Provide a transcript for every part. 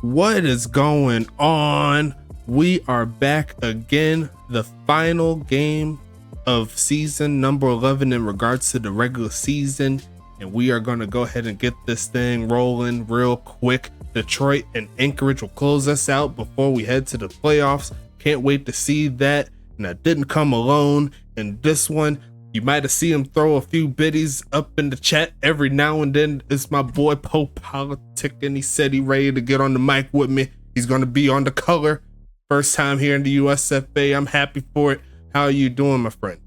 What is going on? We are back again, the final game of season number 11 in regards to the regular season, and we are going to go ahead and get this thing rolling real quick. Detroit and Anchorage will close us out before we head to the playoffs. Can't wait to see that. And I didn't come alone in this one. You might have seen him throw a few biddies up in the chat every now and then. It's my boy Poe Politic, and he said he ready to get on the mic with me. He's going to be on the color. First time here in the USFA. I'm happy for it. How are you doing, my friend?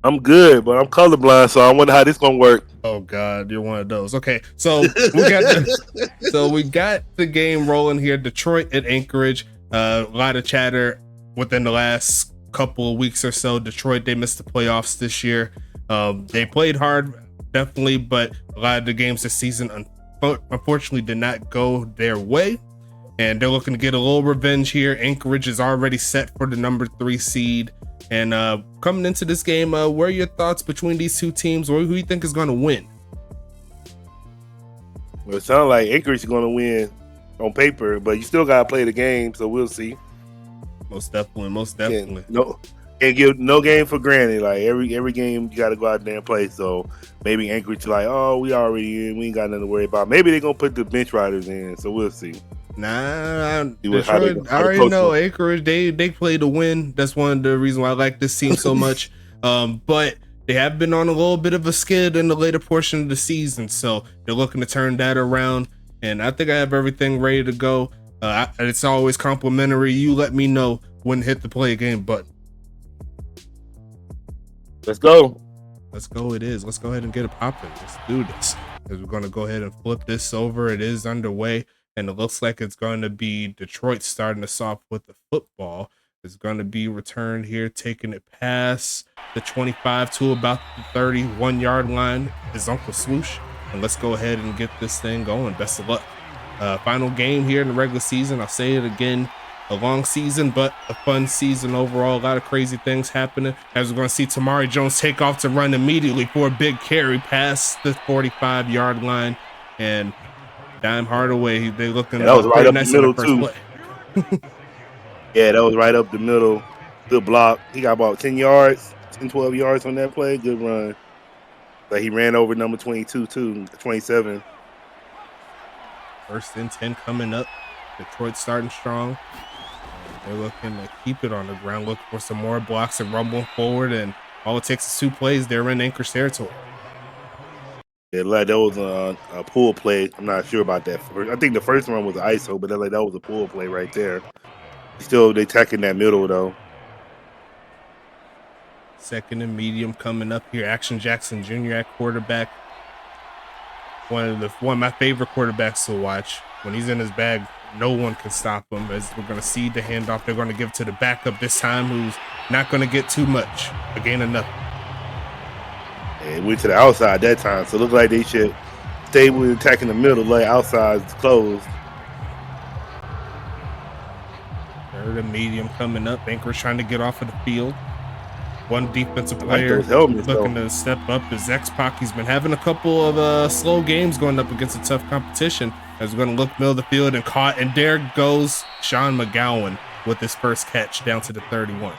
I'm good, but I'm colorblind, so I wonder how this gonna work. Oh God, you're one of those. Okay, so we got the game rolling here. Detroit at Anchorage. A lot of chatter within the last couple of weeks or so. Detroit, they missed the playoffs this year. They played hard, definitely, but a lot of the games this season unfortunately did not go their way, and they're looking to get a little revenge here. Anchorage is already set for the number 3 seed, and coming into this game, what are your thoughts between these two teams, or who you think is going to win? Well, it sounds like Anchorage is going to win on paper, but you still got to play the game, so we'll see. Most definitely. Can't give no game for granted. Like every game, you got to go out there and play. So maybe Anchorage like, oh, we already in. We ain't got nothing to worry about. Maybe they're gonna put the bench riders in. So we'll see. Nah, Detroit, I already know Anchorage. They play to win. That's one of the reasons why I like this team so much. But they have been on a little bit of a skid in the later portion of the season, so they're looking to turn that around. And I think I have everything ready to go. It's always complimentary. You let me know when to hit the play game button. Let's go. It is. Let's go ahead and get it popping. Let's do this. As we're going to go ahead and flip this over. It is underway, and it looks like it's going to be Detroit starting us off with the football. It's going to be returned here, taking it past the 25 to about the 31-yard line is Uncle Swoosh. And let's go ahead and get this thing going. Best of luck. Final game here in the regular season. I'll say it again. A long season, but a fun season overall. A lot of crazy things happening. As we're going to see Tamari Jones take off to run immediately for a big carry past the 45-yard line. And Dime Hardaway, they looking that was right up nice the middle, in the first too. Yeah, that was right up the middle. Good block. He got about 10 yards, 10, 12 yards on that play. Good run. But he ran over number 22, too, 27. First and 10 coming up. Detroit starting strong. They're looking to keep it on the ground, looking for some more blocks and rumbling forward, and all it takes is 2 plays. They're in Anchorage territory. Yeah, like that was a pull play. I'm not sure about that. I think the first one was an ISO, but that was a pull play right there. Still, they attacking that middle, though. Second and medium coming up here. Action Jackson Jr. at quarterback. One of my favorite quarterbacks to watch. When he's in his bag, no one can stop him. As we're going to see the handoff, they're going to give to the backup this time, who's not going to get too much. A gain of nothing. And went to the outside that time, so it looked like they should stay with attacking the middle, like outside is closed. and medium coming up. Anchorage trying to get off of the field. One defensive I like player those helmets, looking though. to step up is X-Pac. He's been having a couple of slow games going up against a tough competition. As we're going to look middle of the field and caught. And there goes Sean McGowan with his first catch down to the 31.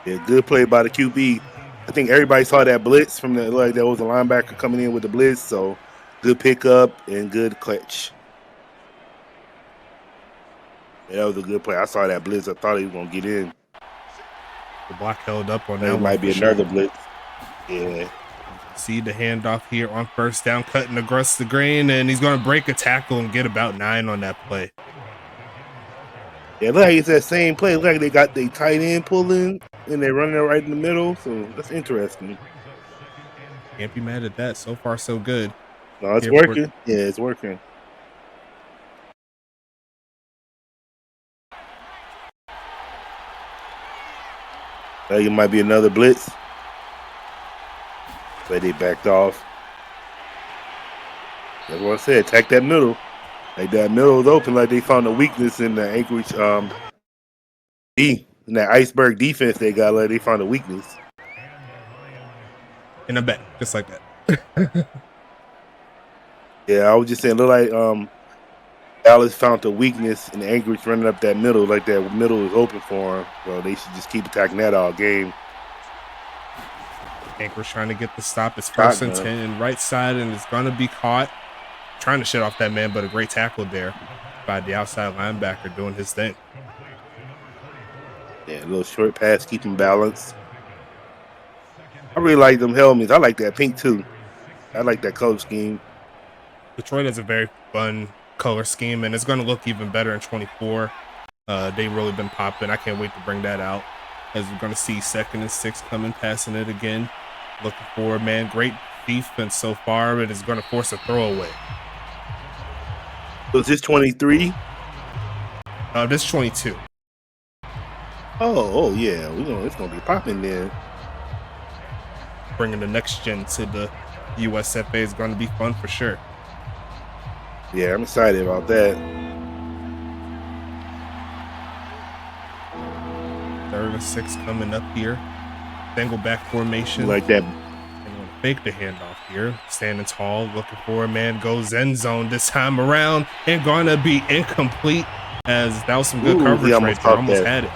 Yeah, good play by the QB. I think everybody saw that blitz from the like there was a linebacker coming in with the blitz, so good pickup and good clutch. Yeah, that was a good play. I saw that blitz. I thought he was gonna get in. The block held up on that It one. might be for another sure. blitz. Yeah. See the handoff here on first down, cutting across the grain, and he's going to break a tackle and get about 9 on that play. Yeah, look like it's that same play. Look like they got the tight end pulling and they're running right in the middle. So that's interesting. Can't be mad at that. So far, so good. No, it's Here working. Yeah, it's working. I think it might be another blitz. But they backed off. That's what I said. Attack that middle. Like that middle was open. Like they found a weakness in the Anchorage in that iceberg defense they got. Like they found a weakness. In a back, just like that. Yeah, I was just saying, look like Dallas found a weakness in Anchorage running up that middle. Like that middle is open for them. So they should just keep attacking that all game. Anchorage trying to get the stop. It's first and 10, right side, and it's going to be caught. Trying to shut off that man, but a great tackle there by the outside linebacker doing his thing. Yeah, a little short pass, keep him balanced. I really like them helmets. I like that pink too. I like that color scheme. Detroit has a very fun color scheme, and it's going to look even better in 24. They've really been popping. I can't wait to bring that out. As we're going to see 2nd and 6 coming, passing it again. Looking for, man, great defense so far, but it's going to force a throwaway. Was this 23? This 22. Oh yeah. It's gonna be popping then. Bringing the next gen to the USFA is going to be fun for sure. Yeah, I'm excited about that. 3rd and 6 coming up here. Single back formation. You like that? And going to fake the handoff here. Standing tall, looking for a man. Goes end zone this time around and going to be incomplete. As that was some good coverage right there. Almost had it.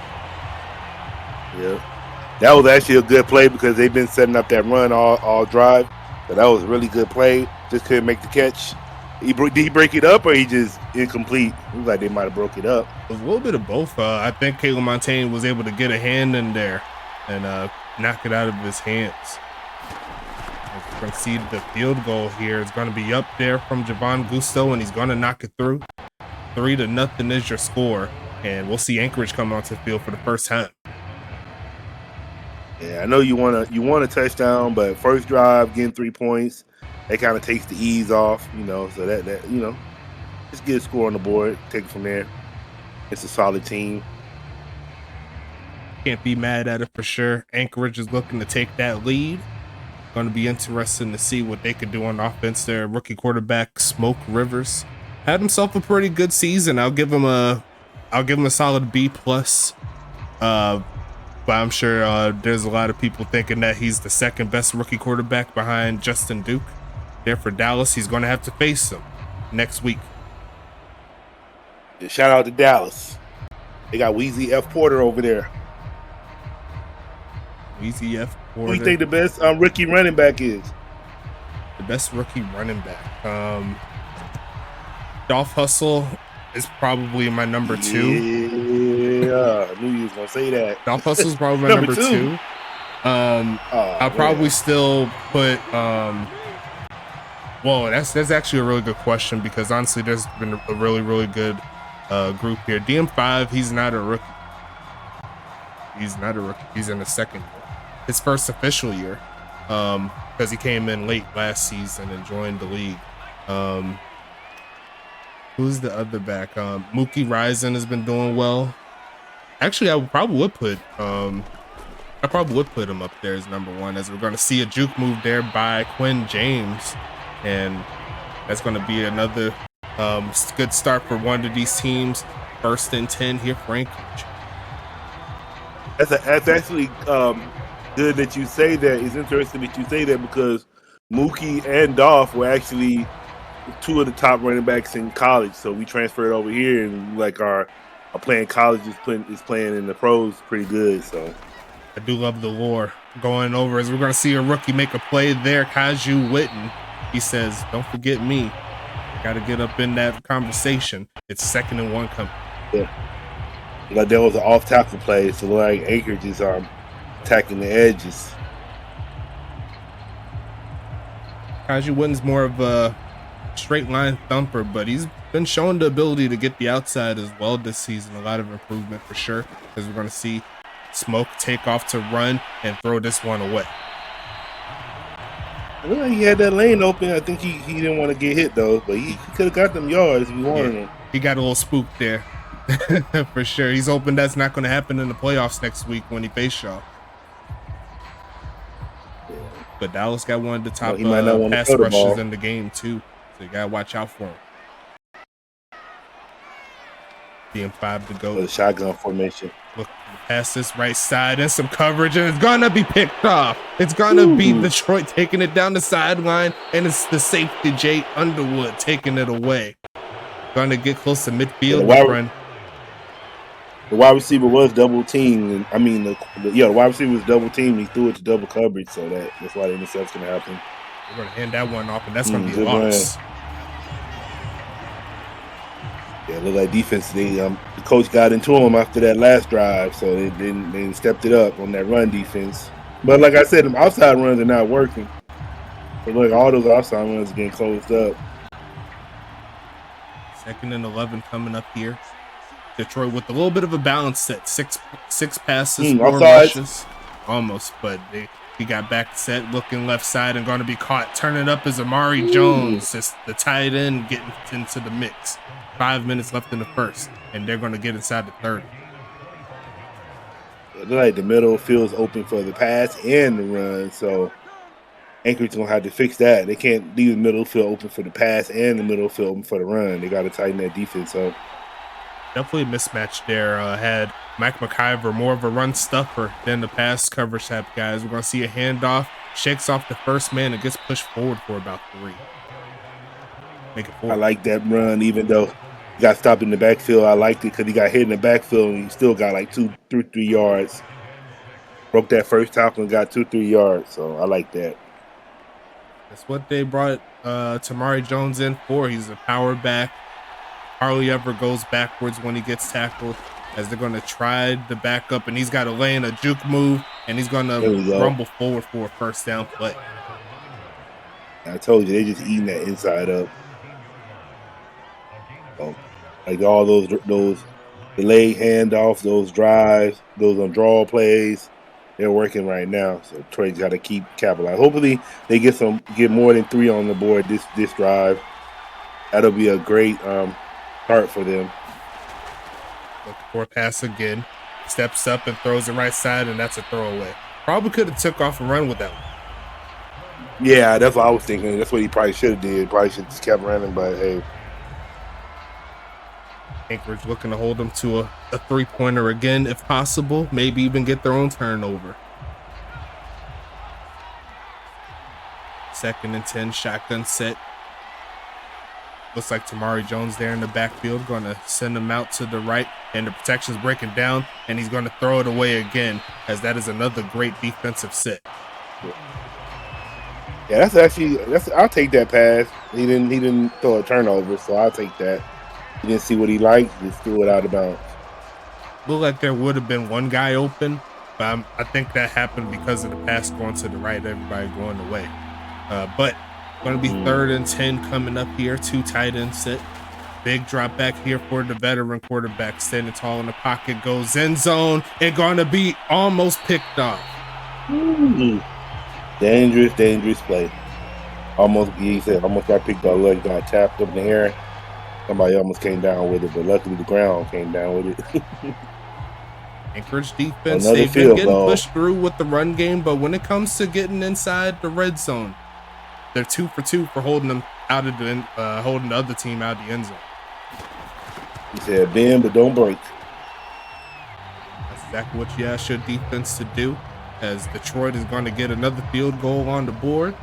Yeah, that was actually a good play because they've been setting up that run all drive. So that was a really good play. Just couldn't make the catch. Did he break it up or he just incomplete? It was like they might have broke it up. It was a little bit of both. I think Caleb Montaigne was able to get a hand in there and knock it out of his hands. We're going to see the field goal here. It's going to be up there from Javon Gusto, and he's going to knock it through. 3-0 is your score, and we'll see Anchorage come onto the field for the first time. Yeah, I know you want a touchdown, but first drive getting 3 points, that kind of takes the ease off, So that just get a score on the board, take it from there. It's a solid team. Can't be mad at it for sure. Anchorage is looking to take that lead. Going to be interesting to see what they could do on offense there. Rookie quarterback Smoke Rivers had himself a pretty good season. I'll give him a solid B+. But I'm sure there's a lot of people thinking that he's the 2nd best rookie quarterback behind Justin Duke. There for Dallas, he's going to have to face him next week. Yeah, shout out to Dallas. They got Weezy F. Porter over there. Weezy F. Porter. Who do you think the best rookie running back is? The best rookie running back. Dolph Hustle is probably my number 2. Yeah, I knew you was gonna say that. Dolph Hustle's probably my number 2. I'll probably still put well, that's actually a really good question because honestly there's been a really good group here. DM5, he's not a rookie. He's in his 2nd year. His first official year. Because he came in late last season and joined the league. Who's the other back? Mookie Risen has been doing well. Actually, I probably would put him up there as number 1, as we're going to see a juke move there by Quinn James, and that's going to be another good start for one of these teams. 1st and 10 here for Anchorage. That's actually good that you say that. It's interesting that you say that because Mookie and Dolph were actually two of the top running backs in college. So we transferred over here, and like our playing college is playing in the pros pretty good. So I do love the lore going over as we're going to see a rookie make a play there. Kaju Witten, he says, "Don't forget me. Got to get up in that conversation. It's 2nd and 1 coming." Yeah, like there was an off tackle play, so like Anchorage is attacking the edges. Kaju Witten's more of a straight line thumper, but he's been showing the ability to get the outside as well this season. A lot of improvement for sure, because we're going to see Smoke take off to run and throw this one away. Well, he had that lane open. I think he didn't want to get hit though, but he could have got them yards if he wanted them. He got a little spooked there for sure. He's hoping that's not going to happen in the playoffs next week when he face y'all. But Dallas got one of the top pass rushes in the game too, so you gotta watch out for him. Being 5 to go. The shotgun formation. Look past this right side and some coverage, and it's gonna be picked off. It's gonna be Detroit taking it down the sideline, and it's the safety Jay Underwood taking it away. Gonna get close to midfield. The wide receiver was double teamed. I mean, the wide receiver was double teamed. He threw it to double coverage, so that's why the interception happened. We're gonna hand that one off, and that's gonna be a loss. Yeah, it looked like defense. The coach got into him after that last drive, so they stepped it up on that run defense. But like I said, them outside runs are not working. But look, all those outside runs are getting closed up. 2nd and 11 coming up here. Detroit with a little bit of a balance set. Six passes, 4 rushes. Almost, but he got back set, looking left side, and going to be caught. Turning up is Amari Jones, it's the tight end, getting into the mix. 5 minutes left in the 1st, and they're going to get inside the 30. It looks like the middle field's open for the pass and the run, so Anchorage going to have to fix that. They can't leave the middle field open for the pass and the middle field open for the run. They got to tighten that defense up. Definitely a mismatch there. Had Mike McIver more of a run stuffer than the pass coverage type guys. We're going to see a handoff, shakes off the first man, and gets pushed forward for about 3. Make it 4. I like that run, even though he got stopped in the backfield. I liked it because he got hit in the backfield and he still got like 3 yards. Broke that first tackle and got 2-3 yards, so I like that. That's what they brought Tamari Jones in for. He's a power back. Hardly ever goes backwards when he gets tackled, as they're going to try the backup, and he's got to lay in a juke move, and he's going to rumble forward for a 1st down play. I told you, they just eating that inside up. Like all those delayed handoffs, those drives, those draw plays, they're working right now. So Detroit's got to keep capitalizing. Hopefully they get more than 3 on the board this drive. That'll be a great start for them. Look for a pass again. Steps up and throws it right side, and that's a throwaway. Probably could have took off and run with that one. Yeah, that's what I was thinking. That's what he probably should have did. Probably should have just kept running, but hey. Anchorage looking to hold them to a 3-pointer again, if possible. Maybe even get their own turnover. 2nd and 10, shotgun set. Looks like Tamari Jones there in the backfield, going to send him out to the right, and the protection's breaking down, and he's going to throw it away again, as that is another great defensive set. Yeah, I'll take that pass. He didn't throw a turnover, so I'll take that. He didn't see what he liked, just threw it out of bounds. Looked like there would have been one guy open, but I think that happened because of the pass going to the right, everybody going away. But going to be 3rd and 10 coming up here. 2 tight end set. Big drop back here for the veteran quarterback, standing tall in the pocket, goes end zone, and going to be almost picked off. Dangerous play. Almost got picked off. Like got tapped up in the air. Somebody almost came down with it, but luckily the ground came down with it. Anchorage defense, they've been getting pushed through with the run game, but when it comes to getting inside the red zone, they're 2 for 2 for holding them out of holding the other team out of the end zone. He said, bend but don't break. That's exactly what you ask your defense to do, as Detroit is going to get another field goal on the board.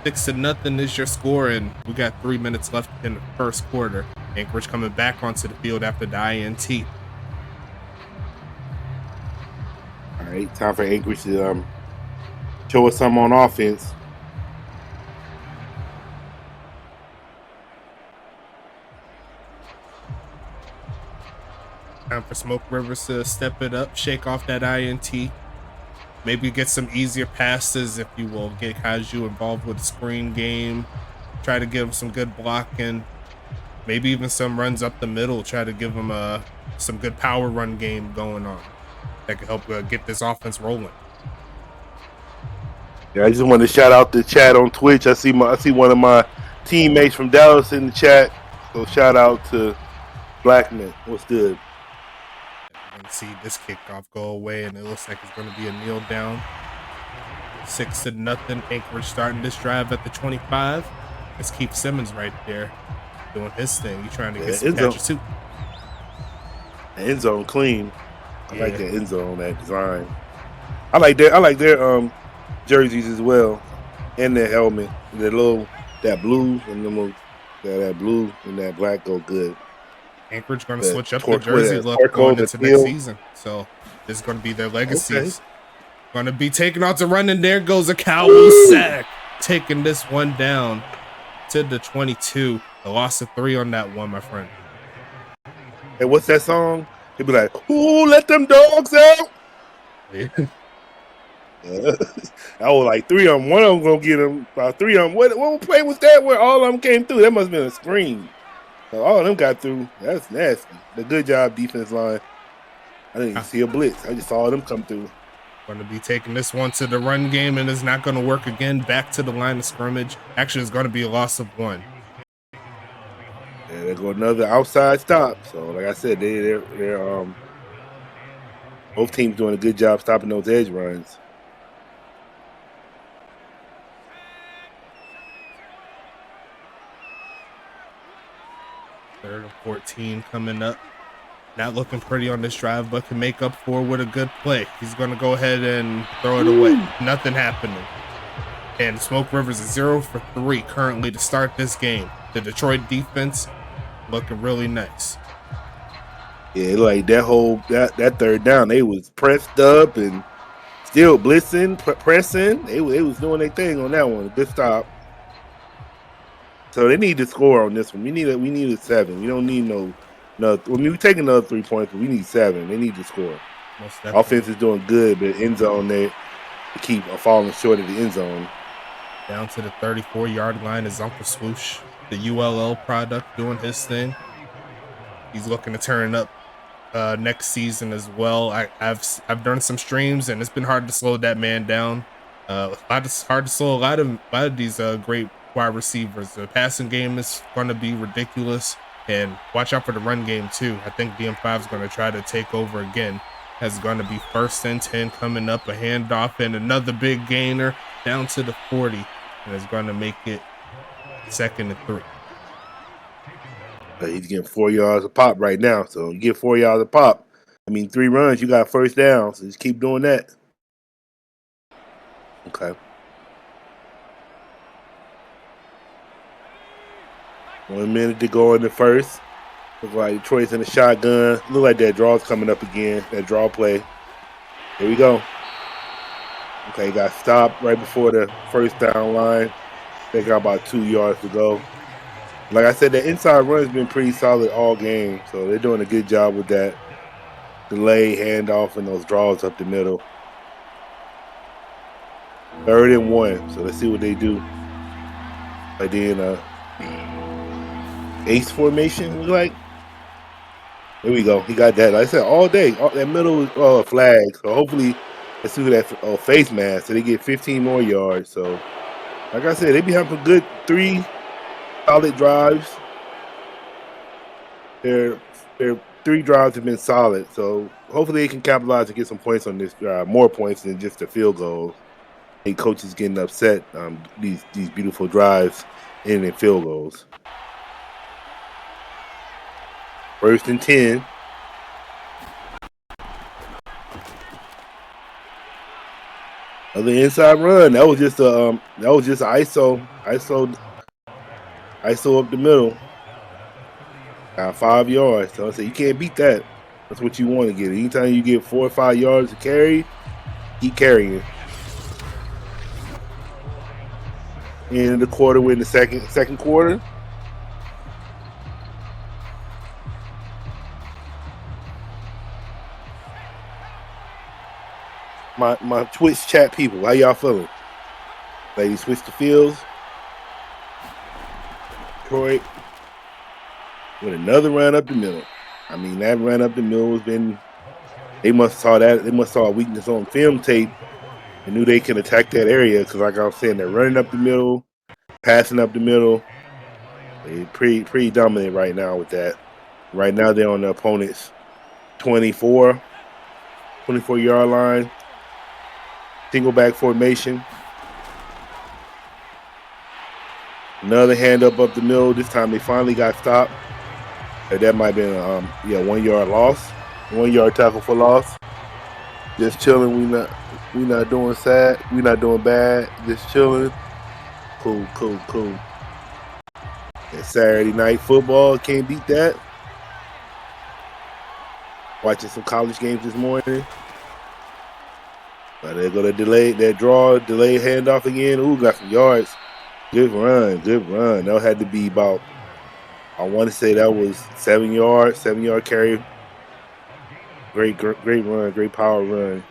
6-0 is your score, and we got 3 minutes left in the first quarter. Anchorage coming back onto the field after the INT. All right, time for Anchorage to show us something on offense. Time for Smoke Rivers to step it up, shake off that INT. Maybe get some easier passes, if you will. Get Kaiju involved with the screen game. Try to give him some good blocking. Maybe even some runs up the middle. Try to give him some good power run game going on that could help get this offense rolling. Yeah, I just want to shout out the chat on Twitch. I see one of my teammates from Dallas in the chat. So shout out to Blackman. What's good? We're going to see this kickoff go away, and it looks like it's going to be a kneel down. 6-0. Anchorage starting this drive at the 25. Let's keep Simmons right there doing his thing. He's trying to get some catches too. The end zone clean. I like that end zone, that design. I like their jerseys as well, and their helmet. That blue and that blue and that black go good. Anchorage going to switch up the jersey look going into next season. So this is going to be their legacies. Okay. Going to be taking out the run, and there goes a Cowboy sack, taking this one down to the 22. A loss of 3 on that one, my friend. Hey, what's that song? He'd be like, "Ooh, let them dogs out." Yeah. I was like 3 of them. One of them gonna get them. About 3 of them. What play was that where all of them came through? That must have been a screen. So all of them got through. That's nasty. The good job defense line. I didn't even see a blitz. I just saw them come through. Going to be taking this one to the run game, and it's not going to work again. Back to the line of scrimmage. Actually, it's going to be a loss of 1. Yeah, they go another outside stop. So, like I said, they're both teams doing a good job stopping those edge runs. Third and 14 coming up. Not looking pretty on this drive, but can make up for with a good play. He's going to go ahead and throw it away. Nothing happening. And Smoke Rivers is 0 for 3 currently to start this game. The Detroit defense looking really nice. Yeah, like that third down, they was pressed up and still blitzing, pressing. They was doing their thing on that one. Good stop. So they need to score on this one. We need a 7. We don't need no. We take another 3 points, but we need 7. They need to score. Offense is doing good, but end zone they keep falling short of the end zone. Down to the 34-yard line is Uncle Swoosh, the ULL product, doing his thing. He's looking to turn up next season as well. I've done some streams, and it's been hard to slow that man down. It's hard to slow a lot of these great wide receivers. The passing game is going to be ridiculous. And watch out for the run game, too. I think DM5 is going to try to take over again. It's going to be 1st and 10 coming up, a handoff, and another big gainer down to the 40. And it's going to make it 2nd and 3. He's getting 4 yards a pop right now. So you get 4 yards a pop. 3 runs, you got 1st down. So just keep doing that. Okay. 1 minute to go in the first. Look like Detroit's in the shotgun. Look like that draw's coming up again. That draw play. Here we go. Okay, got stopped right before the 1st down line. They got about 2 yards to go. Like I said, the inside run has been pretty solid all game. So they're doing a good job with that delay, handoff, and those draws up the middle. 3rd and 1. So let's see what they do. Like then ace formation, like. Here we go. He got that. Like I said, all day. That middle was flag. So hopefully, let's do that face mask. So they get 15 more yards. So, like I said, they be having good 3 solid drives. Their 3 drives have been solid. So hopefully they can capitalize and get some points on this drive. More points than just the field goal. I think coach is getting upset. These beautiful drives ending in field goals. First and 10. Another inside run. That was just a ISO up the middle. Got 5 yards. So I said you can't beat that. That's what you want to get. Anytime you get 4 or 5 yards to carry, keep carrying. In the quarter, we're in the second quarter. My Twitch chat people, how y'all feeling? Lady switch the fields. Detroit with another run up the middle. I mean, that run up the middle has been. They must saw that. They must saw a weakness on film tape and knew they can attack that area. Because, like I was saying, they're running up the middle, passing up the middle. They're pretty dominant right now with that. Right now, they're on the opponent's 24-yard line. Single back formation. Another hand up the middle. This time they finally got stopped. That might have been 1 yard loss. 1 yard tackle for loss. Just chilling. We not doing sad. We not doing bad. Just chilling. Cool. It's Saturday night football. Can't beat that. Watching some college games this morning. But they're gonna delay handoff again. Ooh, got some yards. Good run. That had to be about, I want to say that was 7 yards, 7-yard carry. Great run, great power run.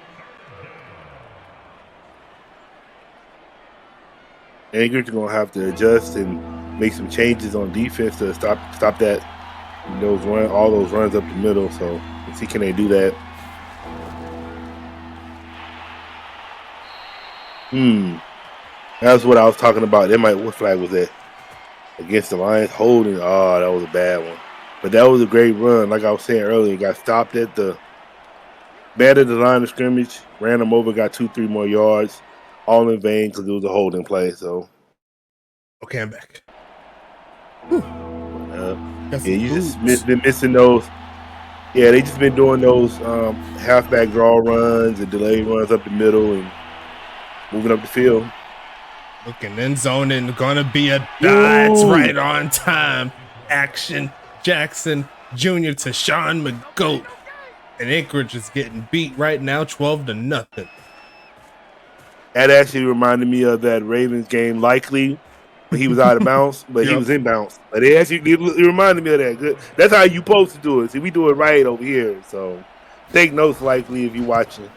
Anchorage is gonna have to adjust and make some changes on defense to stop that all those runs up the middle. So let's see, can they do that? That's what I was talking about. What flag was that? Against the Lions, holding. Oh, that was a bad one. But that was a great run. Like I was saying earlier, got stopped at the line of scrimmage, ran them over, got 2-3 more yards, all in vain because it was a holding play. So, okay, I'm back. You just been missing those. Yeah, they just been doing those halfback draw runs and delay runs up the middle and moving up the field. Looking end zone and gonna be a dot right on time. Action Jackson Jr. to Sean McGoat. And Anchorage is getting beat right now 12-0. That actually reminded me of that Ravens game, likely. He was out of bounds, but he was in bounds. But it reminded me of that. Good. That's how you supposed to do it. See, we do it right over here. So take notes, likely, if you're watching.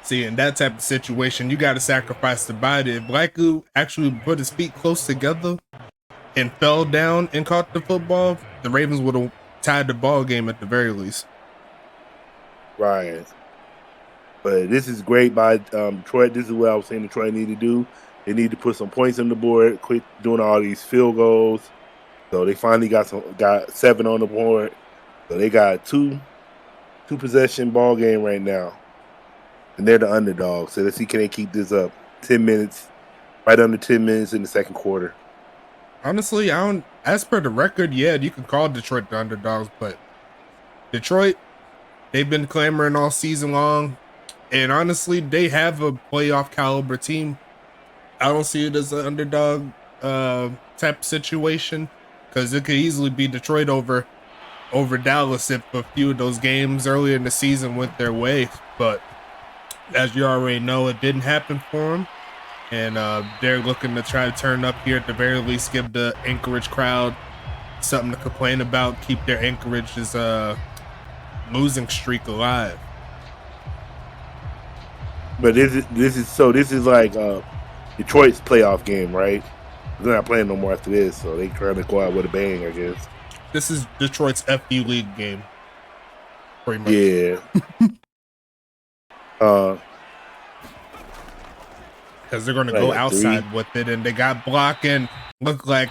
See, in that type of situation, you got to sacrifice the body. If Blacku actually put his feet close together and fell down and caught the football, the Ravens would have tied the ball game at the very least. Right. But this is great by Detroit. This is what I was saying Detroit need to do. They need to put some points on the board, quit doing all these field goals. So they finally got 7 on the board. So they got two possession ball game right now. And they're the underdog. So let's see, can they keep this up? 10 minutes, right under 10 minutes in the second quarter. Honestly, as per the record, yeah, you can call Detroit the underdogs, but Detroit, they've been clamoring all season long. And honestly, they have a playoff caliber team. I don't see it as an underdog type situation, because it could easily be Detroit over Dallas if a few of those games earlier in the season went their way. But as you already know, it didn't happen for them, and they're looking to try to turn up here at the very least, give the Anchorage crowd something to complain about, keep their Anchorage's losing streak alive. But this is like Detroit's playoff game, right? They're not playing no more after this, so they trying to go out with a bang, I guess. This is Detroit's FU League game, pretty much. Yeah. Because they're going to go outside with it, and they got blocking. Looked like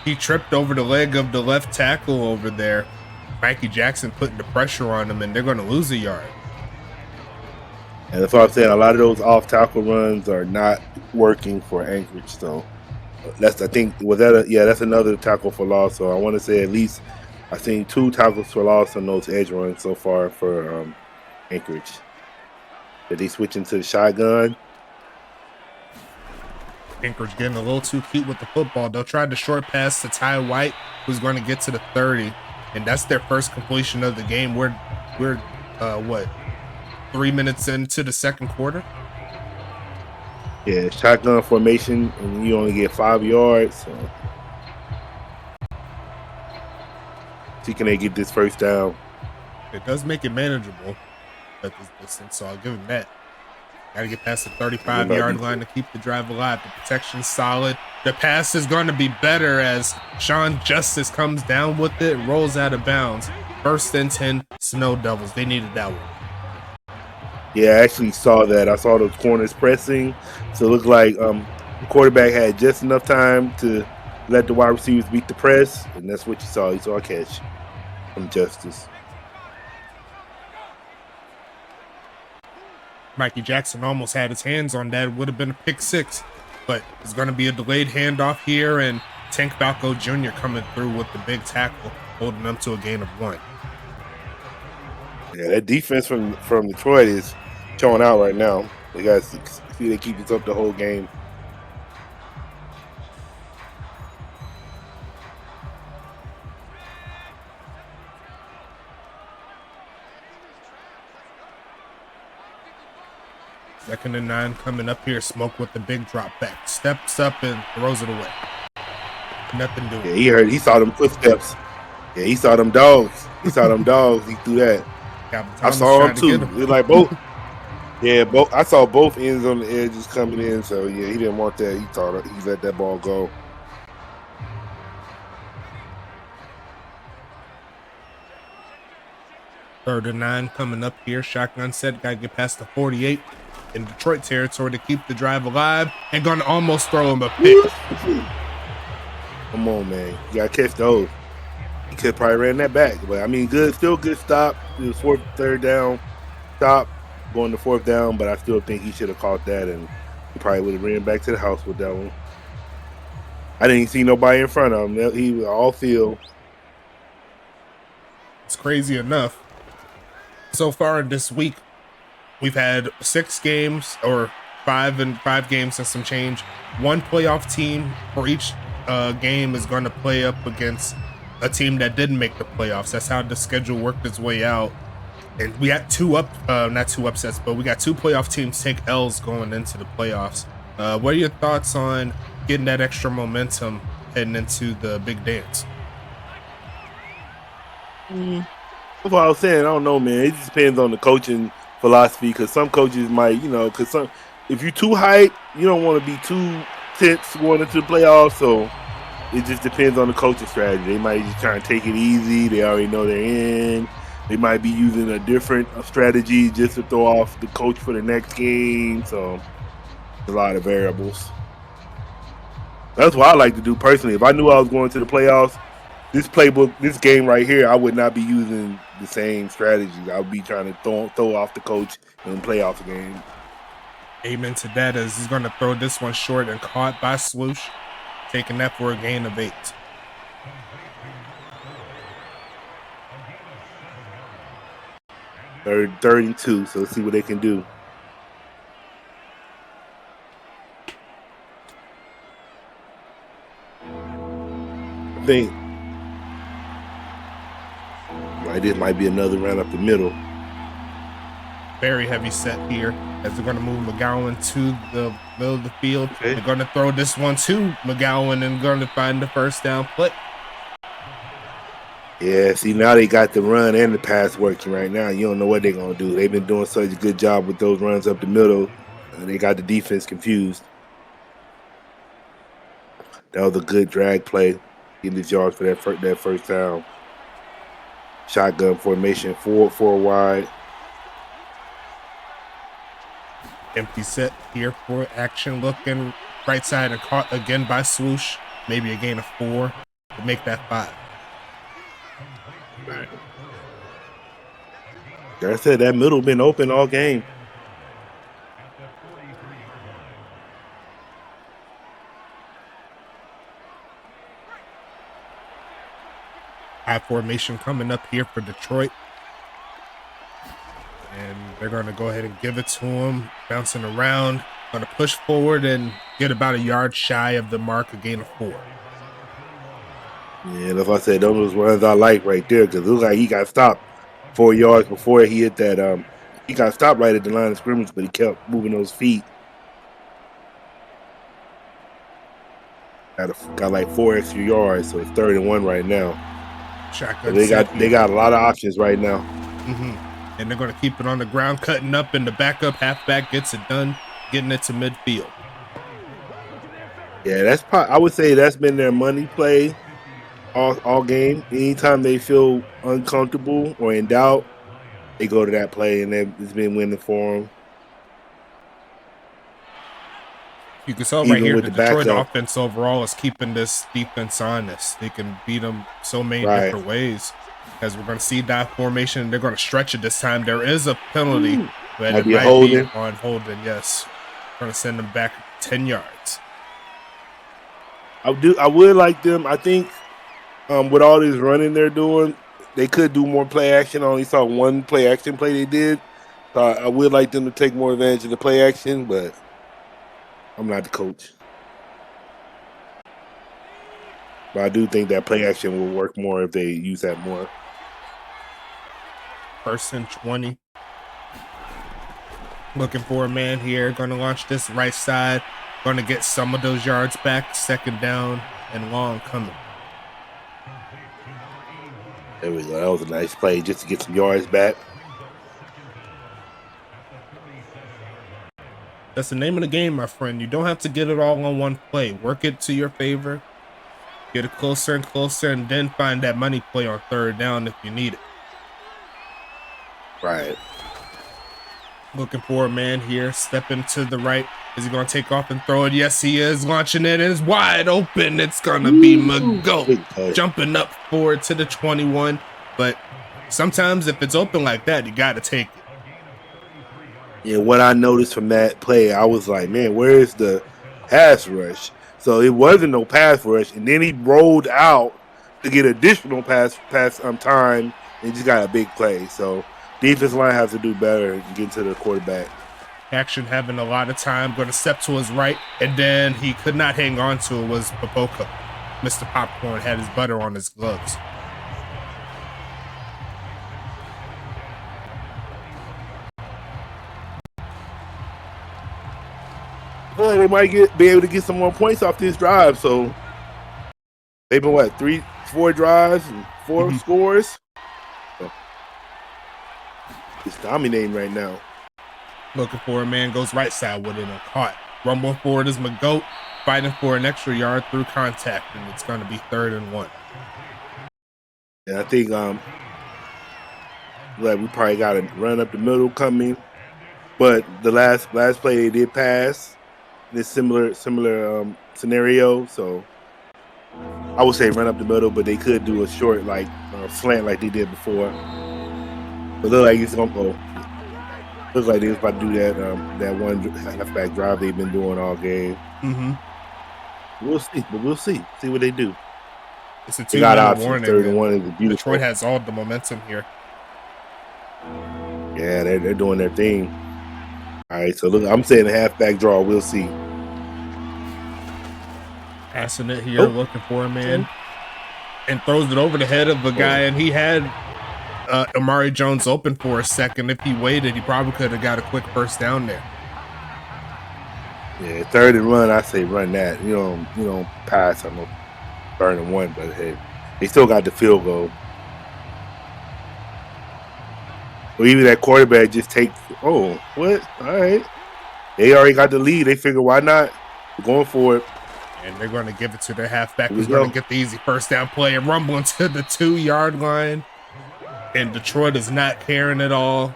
he tripped over the leg of the left tackle over there. Mikey Jackson putting the pressure on him, and they're going to lose a yard. And that's what I'm saying. A lot of those off tackle runs are not working for Anchorage. So that's another tackle for loss. So I want to say at least I seen 2 tackles for loss on those edge runs so far for Anchorage. Did they switch into the shotgun? Anchorage getting a little too cute with the football. They'll try the short pass to Ty White, who's going to get to the 30, and that's their first completion of the game. We're what, 3 minutes into the second quarter? Yeah, shotgun formation, and you only get 5 yards. So. See, can they get this first down? It does make it manageable at this distance, so I'll give him that. Got to get past the 35-yard line to keep the drive alive. The protection's solid. The pass is going to be better as Sean Justice comes down with it, rolls out of bounds. First and 10, Snow Devils. They needed that one. Yeah, I actually saw that. I saw those corners pressing. So it looked like the quarterback had just enough time to let the wide receivers beat the press, and that's what you saw. You saw a catch from Justice. Mikey Jackson almost had his hands on that. It would have been a pick 6, but it's going to be a delayed handoff here, and Tank Falco Jr. coming through with the big tackle, holding them to a gain of 1. Yeah, that defense from Detroit is showing out right now. They got to see they keep this up the whole game. Second and 9 coming up here. Smoke with the big drop back. Steps up and throws it away. Nothing doing. Yeah, he saw them footsteps. Yeah, he saw them dogs. He saw them dogs. He threw that. I saw him too. It was like both. Yeah, both. I saw both ends on the edges coming in. So yeah, he didn't want that. He thought he let that ball go. Third and 9 coming up here. Shotgun set. Got to get past the 48 in Detroit territory to keep the drive alive, and going to almost throw him a pick. Come on, man. You got to catch those. He could probably ran that back, but I mean, still good stop. It was third down stop, going to 4th down, but I still think he should have caught that, and he probably would have ran back to the house with that one. I didn't see nobody in front of him. He was all field. It's crazy enough. So far this week, we've had 6 games, or 5 games and some change. 1 playoff team for each game is going to play up against a team that didn't make the playoffs. That's how the schedule worked its way out. And we had not 2 upsets, but we got 2 playoff teams take L's going into the playoffs. What are your thoughts on getting that extra momentum heading into the big dance? That's what I was saying. I don't know, man. It just depends on the coaching philosophy, because some coaches might, because if you're too hype, you don't want to be too tense going into the playoffs. So it just depends on the coaching strategy. They might just try and take it easy. They already know they're in. They might be using a different strategy just to throw off the coach for the next game. So a lot of variables. That's what I like to do personally. If I knew I was going to the playoffs, this playbook, this game right here, I would not be using the same strategies. I would be trying to throw off the coach and play off the game. Amen to that, as he's going to throw this one short and caught by Swoosh, taking that for a gain of 8. Third and 2, so let's see what they can do. I think this might be another run up the middle. Very heavy set here as they're going to move McGowan to the middle of the field. Okay. They're going to throw this one to McGowan and going to find the first down play. Yeah, see, now they got the run and the pass working right now. You don't know what they're going to do. They've been doing such a good job with those runs up the middle, and they got the defense confused. That was a good drag play, getting the yards for that first down. Shotgun formation, four wide. Empty set here for action, looking right side and caught again by Swoosh. Maybe a gain of 4 to make that 5. Right. Like I said, that middle been open all game. High formation coming up here for Detroit. And they're going to go ahead and give it to him. Bouncing around. Going to push forward and get about a yard shy of the mark, a gain of 4. Yeah, that's what I said. Those runs I like right there because it looked like he got stopped 4 yards before he hit that. He got stopped right at the line of scrimmage, but he kept moving those feet. Got like 4 extra yards, so it's 3rd and 1 right now. Shotgun. So they got a lot of options right now. And they're going to keep it on the ground, cutting up, and the backup halfback gets it done, getting it to midfield. Yeah, that's I would say that's been their money play all game. Anytime they feel uncomfortable or in doubt, they go to that play, and it's been winning for them. You can tell right here the Detroit offense overall is keeping this defense honest. They can beat them so many different ways. As we're going to see dive formation, they're going to stretch it this time. There is a penalty, but it might be on holding. Yes, going to send them back 10 yards. I would like them. I think with all this running they're doing, they could do more play action. I only saw one play action play they did. So I would like them to take more advantage of the play action, but I'm not the coach. But I do think that play action will work more if they use that more. 1st and 20. Looking for a man here. Going to launch this right side. Going to get some of those yards back. 2nd down and long coming. There we go. That was a nice play just to get some yards back. That's the name of the game, my friend. You don't have to get it all on one play. Work it to your favor. Get it closer and closer, and then find that money play on 3rd down if you need it. Right. Looking for a man here. Stepping to the right. Is he going to take off and throw it? Yes, he is. Launching it. It's wide open. It's going to be McGoat. Jumping up forward to the 21. But sometimes if it's open like that, you got to take it. Yeah, what I noticed from that play, I was like, man, where is the pass rush? So it wasn't no pass rush. And then he rolled out to get additional pass time and just got a big play. So defense line has to do better and get to the quarterback. Action having a lot of time. Going to step to his right, and then he could not hang on to it. Was Popoka. Mr. Popcorn had his butter on his gloves. Well, they might be able to get some more points off this drive. So they've been what, 4 drives and 4 scores. So it's dominating right now. Looking for a man, goes right side with it and caught. Rumbling forward is McGoat, fighting for an extra yard through contact, and it's going to be 3rd and 1. And I think like we probably got a run up the middle coming, but the last play they did pass this similar scenario. So I would say run up the middle, but they could do a short slant like they did before. But look like it's gonna go. Looks like they was about to do that one halfback drive they've been doing all game. We'll see, but we'll see what they do. It's a 2-minute warning. 3rd and 1 is beautiful. Detroit has all the momentum here. Yeah, they're doing their thing. All right, so look, I'm saying a halfback draw. We'll see. Passing it here, looking for a man, and throws it over the head of the guy, and he had Amari Jones open for a second. If he waited, he probably could have got a quick 1st down there. Yeah, 3rd and run, I say run that. You don't pass on no 3rd and 1, but hey, they still got the field goal. Or even that quarterback just take. Oh, what? All right, they already got the lead. They figure why not? We're going for it. And they're going to give it to their halfback, who's going to get the easy 1st down play and rumbling to the 2-yard line. And Detroit is not caring at all.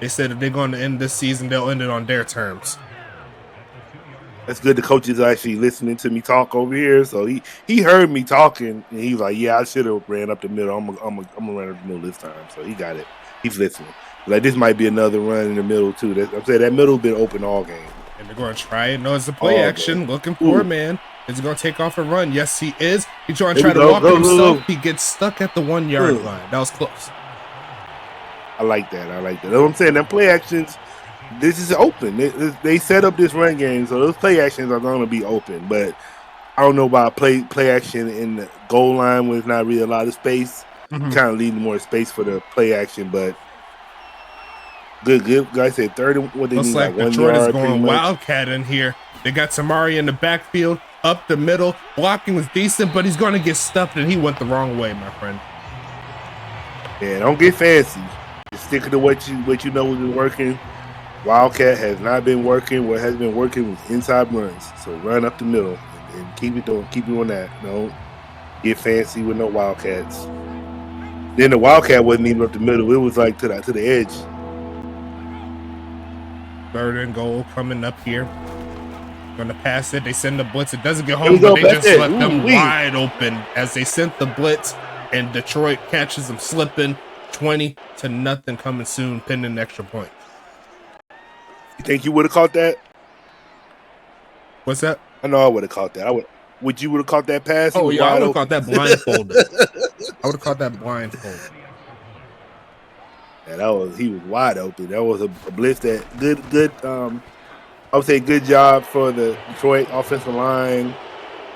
They said if they're going to end this season, they'll end it on their terms. That's good. The coach is actually listening to me talk over here. So he heard me talking, and he was like, yeah, I should have ran up the middle. I'm gonna run up the middle this time. So he got it. He's listening. Like, this might be another run in the middle, too. I'm saying that middle's been open all game. And they're going to try it. No, it's a play action. Looking for a man. Is he going to take off and run? Yes, he is. He's trying to walk it himself. He gets stuck at the 1 yard line. That was close. I like that. That's what I'm saying. Them play actions, this is open. They set up this run game, so those play actions are going to be open. But I don't know about play action in the goal line when it's not really a lot of space. Kind of leaving more space for the play action, but good. Guy said 30. What they looks need, like Detroit is going wildcat in here. They got Samari in the backfield, up the middle. Blocking was decent, but he's going to get stuffed, and he went the wrong way, my friend. Yeah, don't get fancy. Just stick to what you know is working. Wildcat has not been working. What has been working was inside runs. So run up the middle and keep doing that. Don't get fancy with no Wildcats. Then the Wildcat wasn't even up the middle. It was like to the edge. 3rd and goal coming up here. Gonna pass it. They send the blitz. It doesn't get home, but they just left them wide open as they sent the blitz, and Detroit catches them slipping. 20-0 coming soon, pending extra point. You think you would have caught that? What's that? I know I would have caught that. Would you have caught that pass? Oh yeah, I would have caught that blindfolded. I would have caught that blindfolded. Yeah, he was wide open. That was a blitz that good. I would say good job for the Detroit offensive line,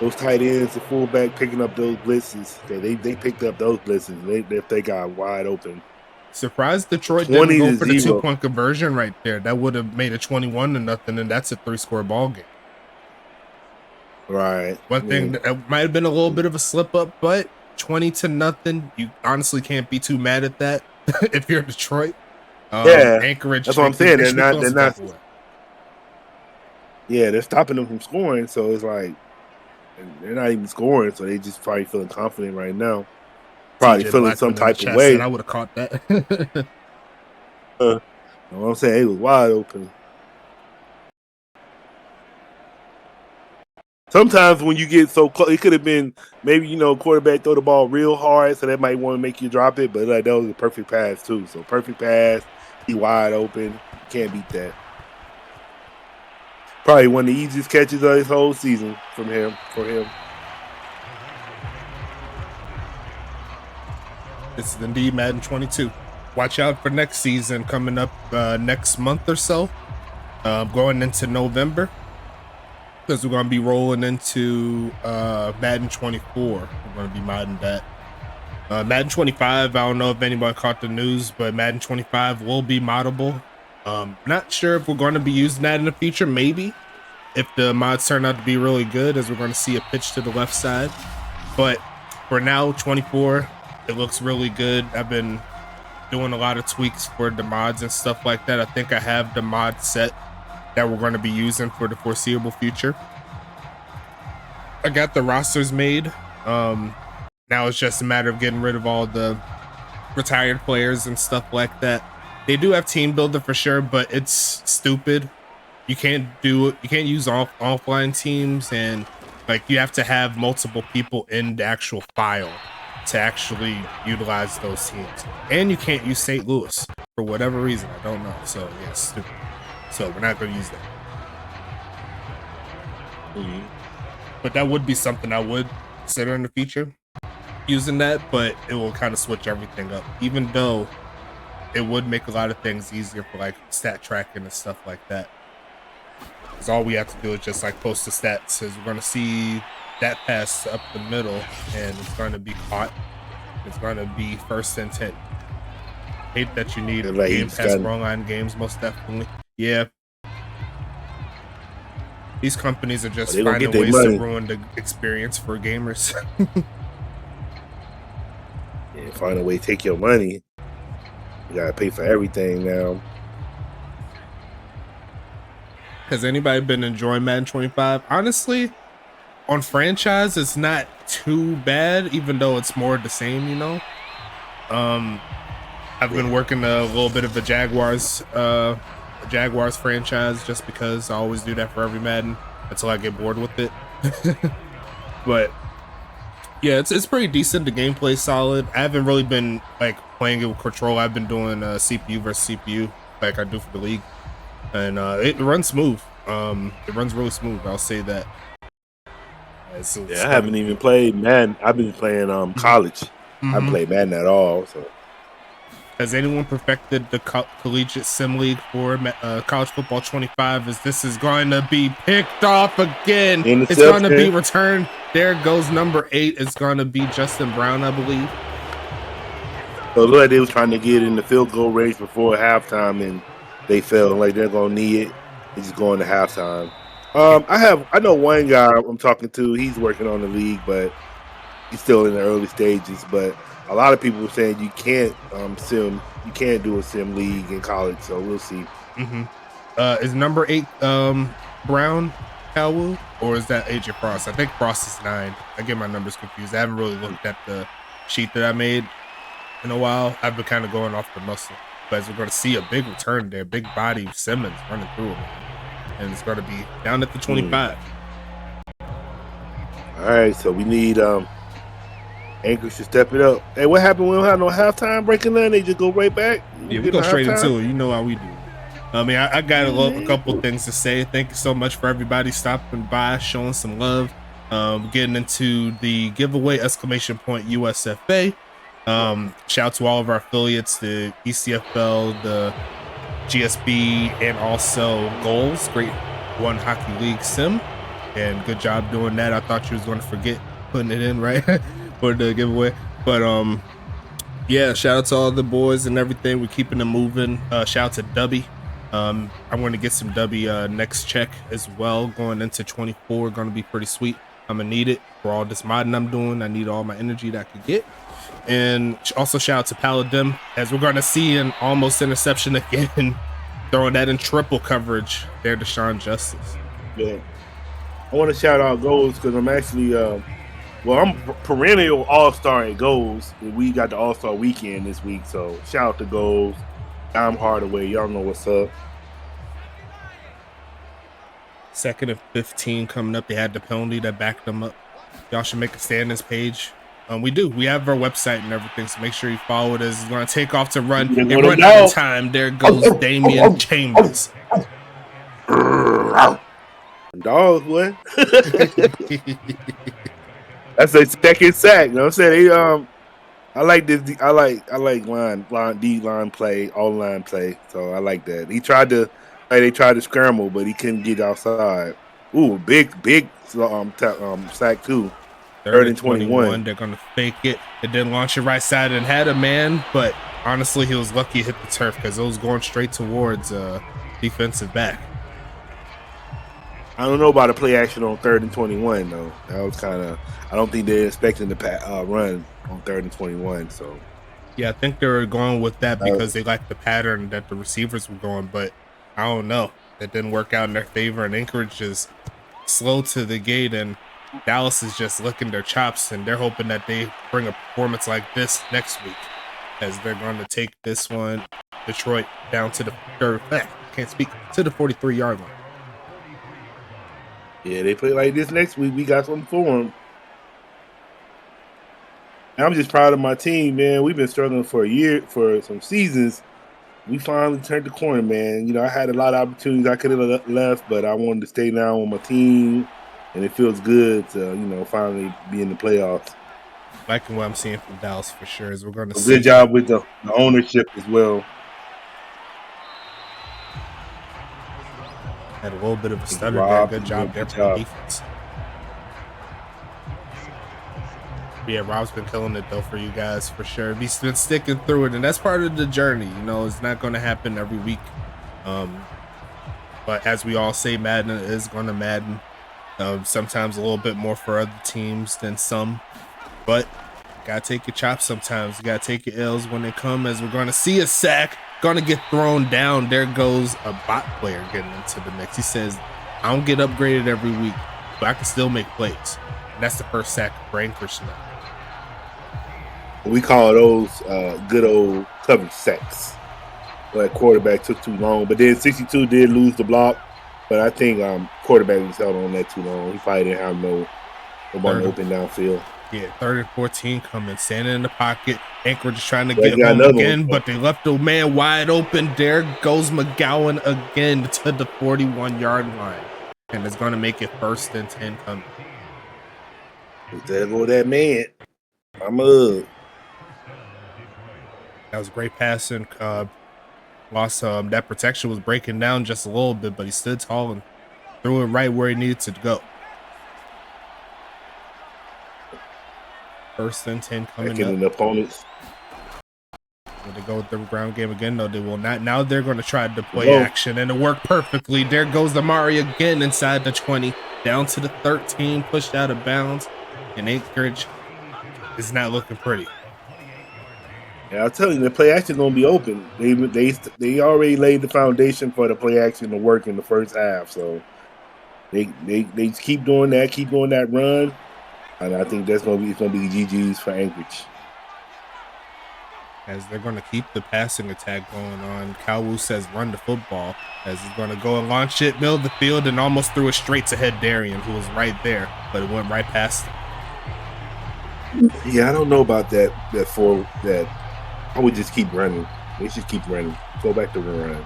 those tight ends, the fullback picking up those blitzes. Okay, they picked up those blitzes. They got wide open. Surprised Detroit didn't go for the 2-point conversion right there. That would have made it 21-0, and that's a 3-score ball game. Right. One thing that might have been a little bit of a slip up, but 20-0. You honestly can't be too mad at that if you're Detroit. Anchorage. That's what I'm saying. They're not. Yeah, they're stopping them from scoring, so it's like they're not even scoring, so they just probably feeling confident right now. Probably feeling some type of way. I would have caught that. You know what I'm saying? It was wide open. Sometimes when you get so close, it could have been maybe, quarterback throw the ball real hard, so that might want to make you drop it, but that was a perfect pass too. So perfect pass, he wide open. You can't beat that. Probably one of the easiest catches of his whole season for him. This is indeed Madden 22. Watch out for next season coming up next month or so, going into November, because we're going to be rolling into Madden 24. We're going to be modding that. Madden 25, I don't know if anybody caught the news, but Madden 25 will be moddable. Not sure if we're going to be using that in the future. Maybe if the mods turn out to be really good, as we're going to see a pitch to the left side. But for now, 24, it looks really good. I've been doing a lot of tweaks for the mods and stuff like that. I think I have the mod set that we're going to be using for the foreseeable future. I got the rosters made. Now it's just a matter of getting rid of all the retired players and stuff like that. They do have team builder for sure, but it's stupid. You can't do it. You can't use offline teams, and like you have to have multiple people in the actual file to actually utilize those teams. And you can't use St. Louis for whatever reason. I don't know. So yeah, it's stupid. So we're not going to use that. But that would be something I would consider in the future, using that, but it will kind of switch everything up, even though it would make a lot of things easier for like stat tracking and stuff like that. Because all we have to do is just like post the stats, as we're going to see that pass up the middle and it's going to be caught. It's going to be 1st and 10. Hate that you need Game Pass for online games, most definitely. Yeah. These companies are just finding ways to ruin the experience for gamers. Yeah, find a way to take your money. You gotta pay for everything now. Has anybody been enjoying Madden 25? Honestly, on franchise, it's not too bad, even though it's more the same, you know. I've been working a little bit of the Jaguars franchise just because I always do that for every Madden until I get bored with it. But yeah, it's pretty decent. The gameplay's solid. I haven't really been like playing it with control. I've been doing CPU versus CPU like I do for the league, and it runs smooth. It runs really smooth, I'll say that. Yeah, I haven't even played Madden. I've been playing college. I haven't played Madden at all. So, has anyone perfected the collegiate sim league for college football 25? As this is going to be picked off again, it's going to be returned. There goes number 8. It's going to be Justin Brown, I believe. So it looked like they was trying to get in the field goal range before halftime, and they failed. Like they're gonna need it. They just going to halftime. I know one guy I'm talking to. He's working on the league, but he's still in the early stages. But a lot of people are saying you can't you can't do a sim league in college. So we'll see. Is number 8 Brown Calwood, or is that AJ Frost? I think Frost is 9. I get my numbers confused. I haven't really looked at the sheet that I made in a while. I've been kind of going off the muscle, but as we're going to see a big return there, big body Simmons running through him, and it's going to be down at the 25. All right, so we need Anchorage to step it up. Hey, what happened? We don't have no halftime breaking none. They just go right back. Yeah, we go straight into it. You know how we do. I mean, I got a couple things to say. Thank you so much for everybody stopping by, showing some love, getting into the giveaway, !USFA. Shout out to all of our affiliates, the ECFL, the GSB, and also Goals. Great One Hockey League sim, and good job doing that. I thought you was going to forget putting it in right for the giveaway, but yeah, shout out to all the boys and everything. We're keeping them moving. Shout out to Dubby. I'm going to get some Dubby next check as well. Going into 24, going to be pretty sweet. I'm gonna need it for all this modding I'm doing. I need all my energy that I could get. And also shout out to Paladin, as we're going to see an almost interception again, throwing that in triple coverage there to Sean Justice. Yeah, I want to shout out Goals because I'm actually I'm perennial all-star at Goals. We got the all-star weekend this week, so shout out to Goals. I'm Hardaway, y'all know what's up. 2nd and 15 coming up. They had the penalty that backed them up. Y'all should make a standings page. We do. We have our website and everything, so make sure you follow it. As it's going to take off to run. And run out of time. There goes Damian Chambers. Dogs, what? That's a second sack. You know what I'm saying? I like this. I like line play, all line play. So I like that. They tried to scramble, but he couldn't get outside. Ooh, big sack too. 3rd and 21. They're gonna fake it. It didn't launch it right side and had a man, but honestly, he was lucky it hit the turf because it was going straight towards defensive back. I don't know about a play action on 3rd and 21 though. That was kind of. I don't think they're expecting the run on 3rd and 21. So yeah, I think they were going with that because they liked the pattern that the receivers were going, but I don't know. That didn't work out in their favor, and Anchorage is slow to the gate, and Dallas is just licking their chops, and they're hoping that they bring a performance like this next week, as they're going to take this one, Detroit, down to the to the 43-yard line. Yeah, they play like this next week. We got something for them. And I'm just proud of my team, man. We've been struggling for some seasons. We finally turned the corner, man. You know, I had a lot of opportunities I could have left, but I wanted to stay down with my team, and it feels good to, finally be in the playoffs. Liking what I'm seeing from Dallas for sure. As we're going to see. Good job with the ownership as well. Had a little bit of a stutter there. Good job there for the defense. Yeah, Rob's been killing it though for you guys for sure. He's been sticking through it, and that's part of the journey. It's not going to happen every week. But as we all say, Madden is going to Madden. Sometimes a little bit more for other teams than some, but you gotta take your chops sometimes. You gotta take your L's when they come. As we're going to see a sack, going to get thrown down. There goes a bot player getting into the mix. He says, "I don't get upgraded every week, but I can still make plays." And that's the first sack for Anchorage now. We call those good old coverage sacks. But quarterback took too long. But then 62 did lose the block. But I think quarterback was held on that too long. He probably didn't have nobody open downfield. Yeah, 3rd and 14 coming, standing in the pocket. Anchorage is trying to get home again, but they left the man wide open. There goes McGowan again to the 41-yard line. And it's going to make it 1st and 10 coming. There go that man. I'm up. That was great passing. Lost that protection was breaking down just a little bit, but he stood tall and threw it right where he needed to go. First and 10 coming up. The opponents. Will they go with the ground game again? No, they will not. Now they're going to try to play action, and it worked perfectly. There goes the Amari again inside the 20, down to the 13, pushed out of bounds, and Anchorage is not looking pretty. Yeah, I'll tell you, the play action gonna be open. They already laid the foundation for the play action to work in the first half. So they keep doing that run, and I think it's gonna be GG's for Anchorage. As they're going to keep the passing attack going on. Calwu says run the football, as he's going to go and launch it, middle of the field, and almost threw it straight to head Darian, who was right there, but it went right past him. Yeah, I don't know about that. I would just keep running. They should keep running. Go back to run.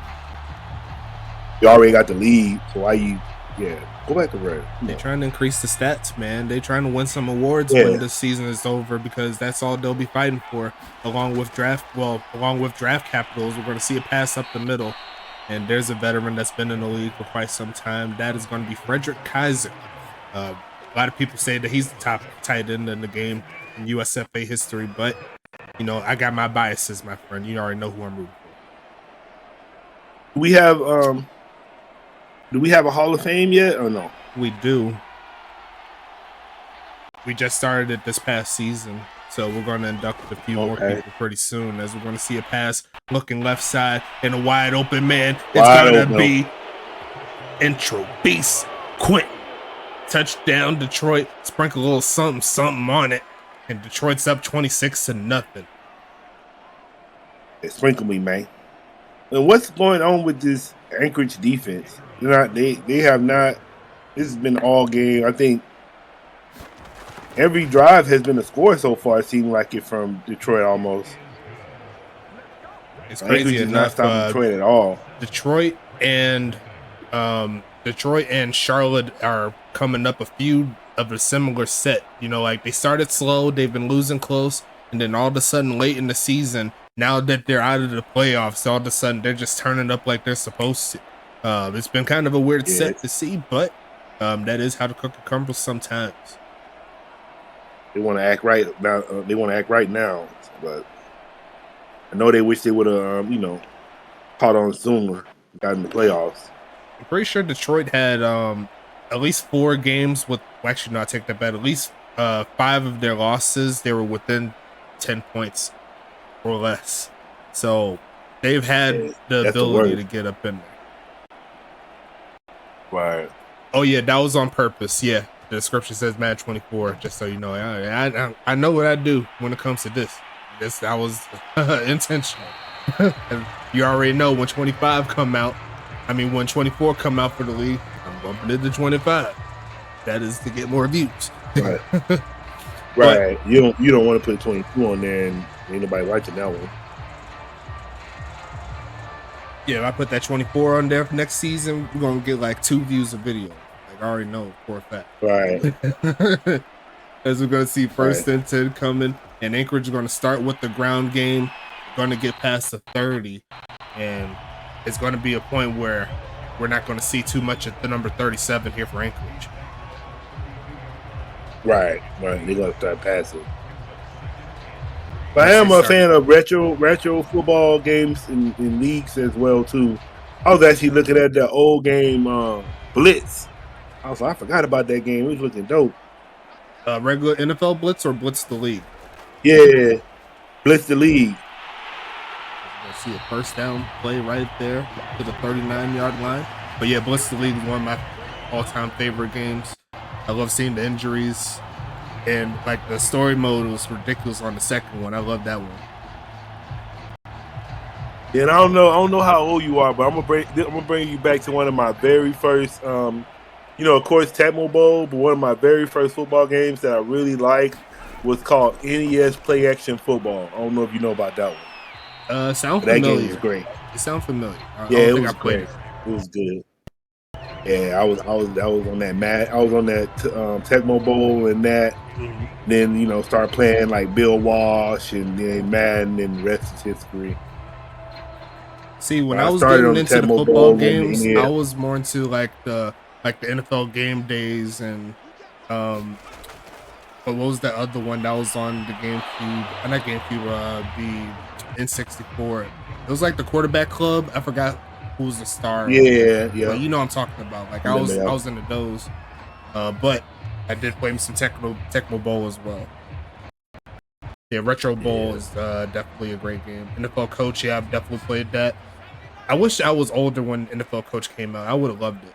You already got the lead, so why you? Yeah, go back to run. They're trying to increase the stats, man. They're trying to win some awards when the season is over, because that's all they'll be fighting for. Along with draft capitals, we're going to see a pass up the middle, and there's a veteran that's been in the league for quite some time. That is going to be Frederick Kaiser. A lot of people say that he's the top tight end in the game in USFA history, but you know, I got my biases, my friend. You already know who I'm rooting for. Do we have a Hall of Fame yet or no? We do. We just started it this past season, so we're going to induct a few more people pretty soon, as we're going to see a pass looking left side and a wide open man. It's going to be intro beast Quentin. Touchdown Detroit. Sprinkle a little something on it, and Detroit's up 26-0. Hey, sprinkle me, man. And what's going on with this Anchorage defense? They have not. This has been all game. I think every drive has been a score so far. It seemed like it from Detroit almost. It's crazy enough. Not stopping Detroit at all. Detroit and Charlotte are coming up a few of a similar set. You know, like they started slow, they've been losing close, and then all of a sudden late in the season, now that they're out of the playoffs, all of a sudden they're just turning up like they're supposed to. It's been kind of a weird set to see, but that is how the cookie crumbles sometimes. They want to act right now. But I know they wish they would have, caught on sooner, got in the playoffs. I'm pretty sure Detroit had at least 4 games with. Well, actually, no, I take that back. At least 5 of their losses, they were within 10 points or less. So they've had the ability to get up in there. Right. Oh yeah, that was on purpose. Yeah, the description says Mad 24. Just so you know, I know what I do when it comes to this. That was intentional. You already know when 25 come out. I mean, when 24 come out for the league, I'm bumping it to 25. That is to get more views. Right. Right. You don't want to put 22 on there and ain't nobody watching that one. Yeah, if I put that 24 on there for next season, we're gonna get like 2 views a video. Like I already know for a fact. Right. As we're gonna see first and 10 coming, and Anchorage is gonna start with the ground game, gonna get past the 30, and it's gonna be a point where we're not gonna see too much at the number 37 here for Anchorage. Right. They're gonna start passing. But I am a fan of retro football games in leagues as well too. I was actually looking at the old game Blitz. I forgot about that game. It was looking dope. Regular NFL Blitz or Blitz the League? Yeah, Blitz the League. You'll see a first down play right there to the 39-yard line. But yeah, Blitz the League is one of my all-time favorite games. I love seeing the injuries. And like the story mode was ridiculous on the second one. I love that one. Yeah, and I don't know how old you are, but I'm gonna bring you back to one of my very first, of course, Tecmo Bowl, but one of my very first football games that I really liked was called NES Play Action Football. I don't know if you know about that one. Sound familiar. That game is great. It sounds familiar. It was great. It was good. Yeah, I was on that Tecmo Bowl and that. Then start playing like Bill Walsh and then Madden, and the rest is history. See, when But I I was started getting on the into the Tecmo football Bowl and games, yeah. I was more into like the NFL game days and but what was that other one that was on the GameCube? Not GameCube, the N64. It was like the quarterback club. I forgot who was the star. Yeah. But you know what I'm talking about. Like I Remember was that. I was into those. But I did play some Tecmo Bowl as well. Yeah, Retro Bowl is definitely a great game. NFL Coach, yeah, I've definitely played that. I wish I was older when NFL Coach came out. I would have loved it.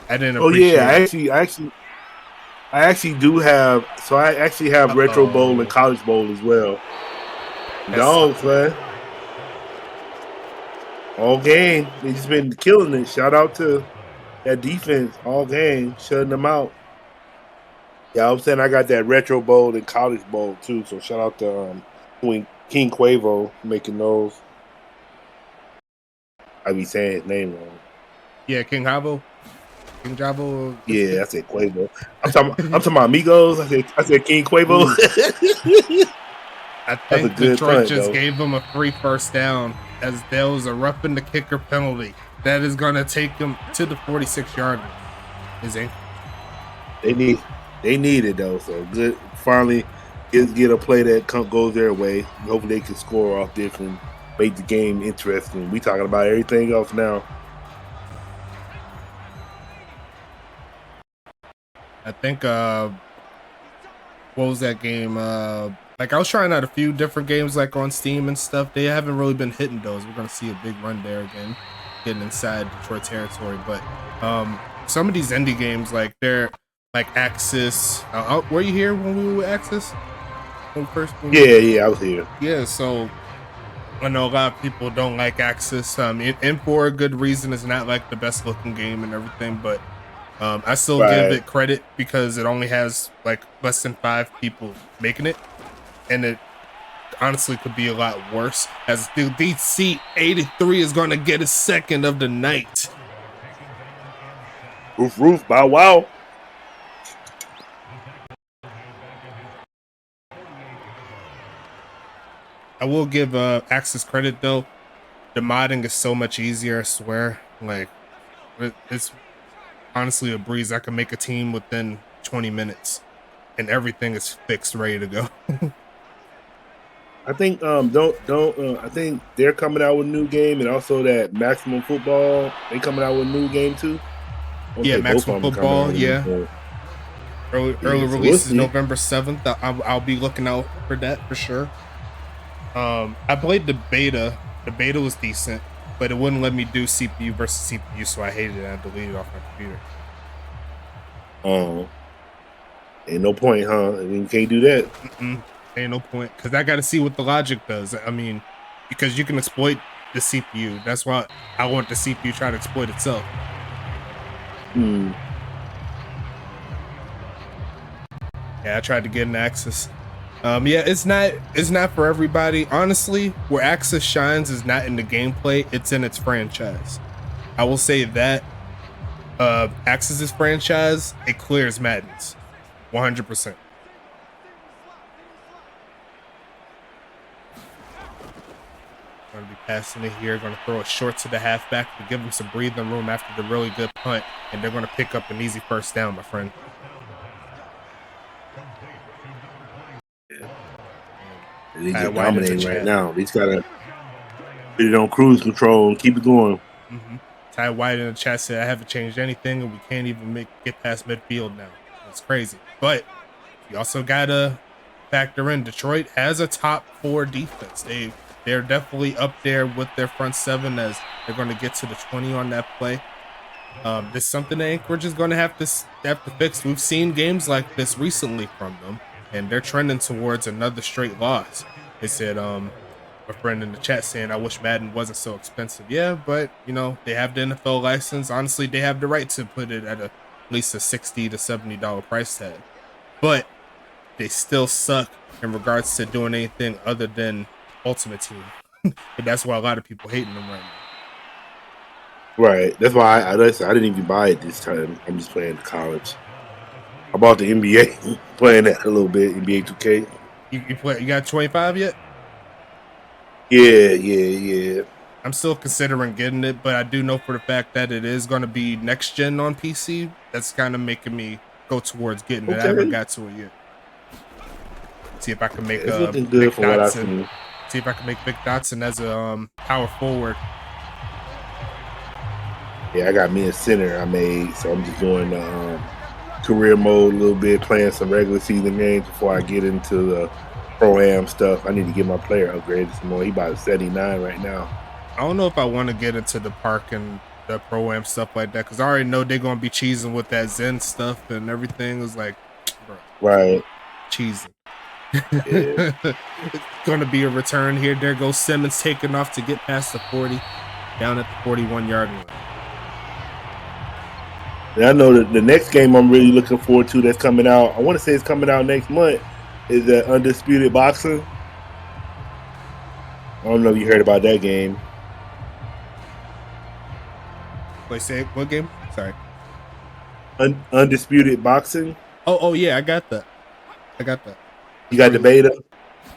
I didn't Oh yeah, appreciate it. I actually do have. So I actually have Retro Bowl and College Bowl as well. Dogs, man. All game, they just been killing it. Shout out to that defense all game, shutting them out. Yeah, I'm saying I got that Retro Bowl and College Bowl too. So shout out to King Quavo making those. I be saying his name wrong. Yeah, King Javo. King Javo. Yeah, I said Quavo. I'm talking about Amigos. I said King Quavo. I think Detroit just gave him a free first down as there was a roughing the kicker penalty that is going to take him to the 46-yard line. Is Anchorage. They need it though, so good. Finally, get a play that goes their way. Hopefully, they can score off this and make the game interesting. We talking about everything else now. I think what was that game? Like I was trying out a few different games like on Steam and stuff. They haven't really been hitting those. We're gonna see a big run there again, getting inside Detroit territory. But some of these indie games, like they're like Axis. Were you here when we were with Axis? Yeah, I was here. Yeah, so I know a lot of people don't like Axis. And for a good reason. It's not like the best looking game and everything, but I still give it credit because it only has like less than 5 people making it, and it honestly could be a lot worse. As the DC 83 is going to get a second of the night. Roof, bow wow. I will give Axis credit though. The modding is so much easier. I swear, like it's honestly a breeze. I can make a team within 20 minutes and everything is fixed, ready to go. I think I think they're coming out with a new game, and also that Maximum Football, they coming out with a new game too. Yeah, Maximum Football, yeah. Early release is November 7th. I'll be looking out for that for sure. I played the beta. The beta was decent, but it wouldn't let me do CPU versus CPU, so I hated it. I deleted it off my computer. Oh, ain't no point, huh? I mean, you can't do that. Ain't no point, because I got to see what the logic does. I mean, because you can exploit the CPU. That's why I want the CPU try to exploit itself. Yeah, I tried to get an Axis. Yeah, it's not for everybody. Honestly, where Axis shines is not in the gameplay, it's in its franchise. I will say that Axis's franchise, it clears Madden's 100%. Going to be passing it here, going to throw it short to the halfback to give him some breathing room after the really good punt, and they're going to pick up an easy first down, my friend. They just dominating right now. They just gotta put it on cruise control and keep it going. Ty White in the chat said, I haven't changed anything and we can't even get past midfield now. It's crazy. But you also gotta factor in Detroit has a top 4 defense. They're definitely up there with their front 7 as they're going to get to the 20 on that play. This is something that Anchorage is going to have to fix. We've seen games like this recently from them, and they're trending towards another straight loss. They said, a friend in the chat saying, I wish Madden wasn't so expensive. Yeah, but, you know, they have the NFL license. Honestly, they have the right to put it at at least a $60 to $70 price tag. But they still suck in regards to doing anything other than Ultimate Team. But that's why a lot of people hating them right now. Right. That's why I didn't even buy it this time. I'm just playing college. I bought the NBA, playing that a little bit, NBA 2K. You got 25 yet? Yeah. I'm still considering getting it, but I do know for the fact that it is going to be next gen on PC. That's kind of making me go towards getting it. I haven't Okay. got to it yet. See if I can make It's looking Vic good from what I've Dotson. seen. See if I can make Vic Dotson as a power forward. Yeah, I got me a center I made, so I'm just doing the career mode a little bit, playing some regular season games before I get into the pro-am stuff. I need to get my player upgraded some more. He about 79 right now. I don't know if I want to get into the park and the pro-am stuff like that, because I already know they're going to be cheesing with that Zen stuff and everything. It's like, bro, Right. cheesing. Yeah. It's going to be a return here. There goes Simmons taking off to get past the 40, down at the 41-yard line. And I know that the next game I'm really looking forward to that's coming out, I want to say it's coming out next month, is the Undisputed Boxing. I don't know if you heard about that game. Wait, say what game? Sorry. Undisputed Boxing. Oh yeah, I got that. You got the beta?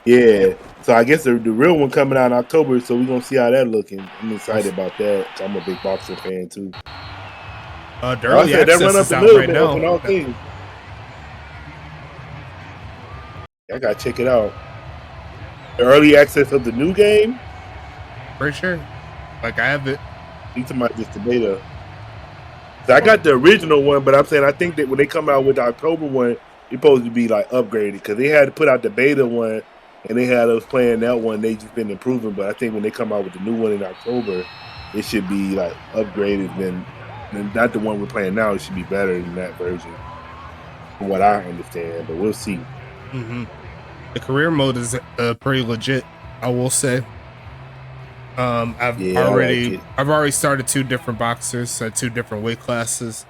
Yeah. So I guess the real one coming out in October, so we're going to see how that looking. I'm excited about that. I'm a big boxing fan, too. The early access is out right now. I got to check it out. The early access of the new game? For sure. Like, I have it. You talking about just the beta. So I got the original one, but I'm saying I think that when they come out with the October one, it's supposed to be like upgraded because they had to put out the beta one and they had us playing that one. They just been improving, but I think when they come out with the new one in October, it should be like upgraded than not the one we're playing now. It should be better than that version, from what I understand. But we'll see. Mm-hmm. The career mode is pretty legit, I will say. I've already started 2 different boxers, 2 different weight classes,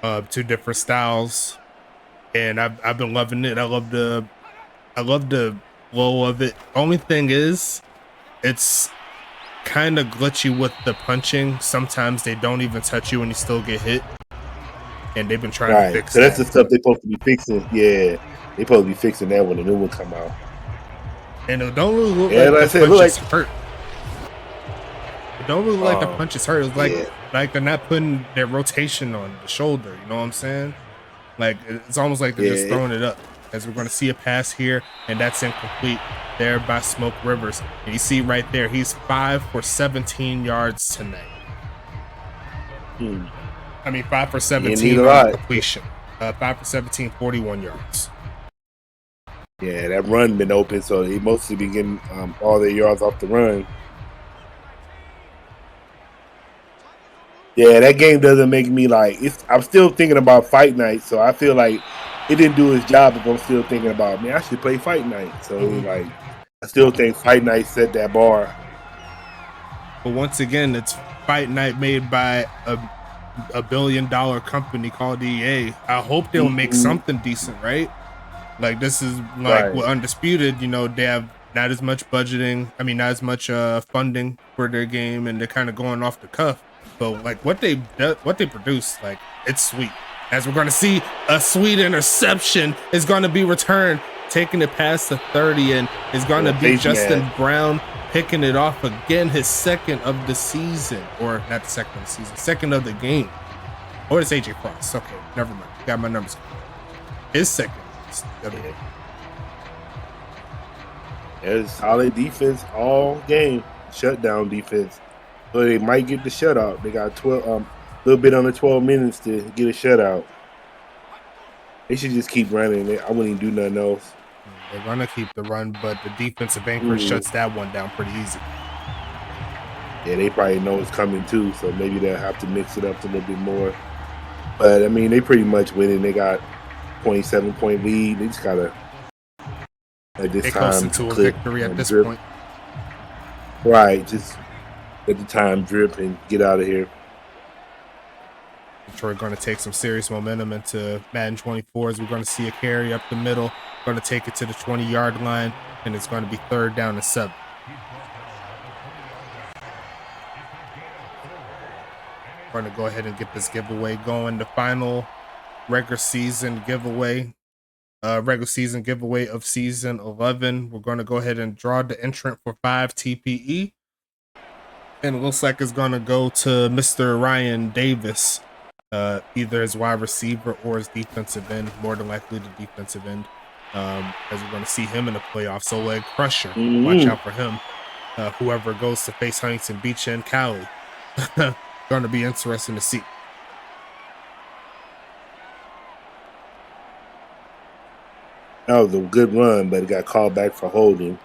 2 different styles, and I've been loving it. I love the flow of it. Only thing is, it's kind of glitchy with the punching. Sometimes they don't even touch you and you still get hit, and they've been trying to fix that. So that's the stuff they're supposed to be fixing. Yeah, they're supposed to be fixing that when the new one come out. And it don't really look like the punches hurt. It don't really look like the punches hurt. It's like they're not putting their rotation on the shoulder. You know what I'm saying? Like, it's almost like they're just throwing it up. As we're going to see a pass here, and that's incomplete there by Smoke Rivers. And you see right there, he's 5 for 17 yards tonight. I mean, 5 for 17 on completion. 5 for 17, 41 yards. Yeah, that run been open, so he mostly been getting all their yards off the run. Yeah, that game doesn't make me like. I'm still thinking about Fight Night, so I feel like it didn't do its job. If I'm still thinking about, man, I should play Fight Night. So like, I still think Fight Night set that bar. But once again, it's Fight Night made by a $1 billion company called EA. I hope they'll make something decent, right? Like, this is like with Undisputed, you know, they have not as much budgeting. I mean, not as much funding for their game, and they're kind of going off the cuff. But like what they produce, like, it's sweet. As we're going to see, a sweet interception is going to be returned, taking it past the 30, and is going to be Justin Brown picking it off again, his second of the season, or not the second of the season, second of the game. Or it's AJ Cross. Okay, never mind. Got my numbers. His second. It's solid defense all game. Shutdown defense. So they might get the shutout. They got 12, a little bit under 12 minutes to get a shutout. They should just keep running. I wouldn't even do nothing else. They're gonna keep the run, but the defense of Anchorage shuts that one down pretty easy. Yeah, they probably know it's coming too, so maybe they'll have to mix it up a little bit more. But I mean, they pretty much winning. They got 27-point lead. They just gotta at this time to a victory at this point. Right, just at the time drip and get out of here. Detroit going to take some serious momentum into Madden 24 as we're going to see a carry up the middle. Going to take it to the 20-yard line, and it's going to be 3rd down and 7. We're going to go ahead and get this giveaway going. The final regular season giveaway of season 11. We're going to go ahead and draw the entrant for 5 TPE. And it looks like it's going to go to Mr. Ryan Davis, either as wide receiver or as defensive end, more than likely the defensive end, as we're going to see him in the playoffs. So leg crusher, watch out for him. Whoever goes to face Huntington Beach and Cali. Going to be interesting to see. That was a good run, but it got called back for holding.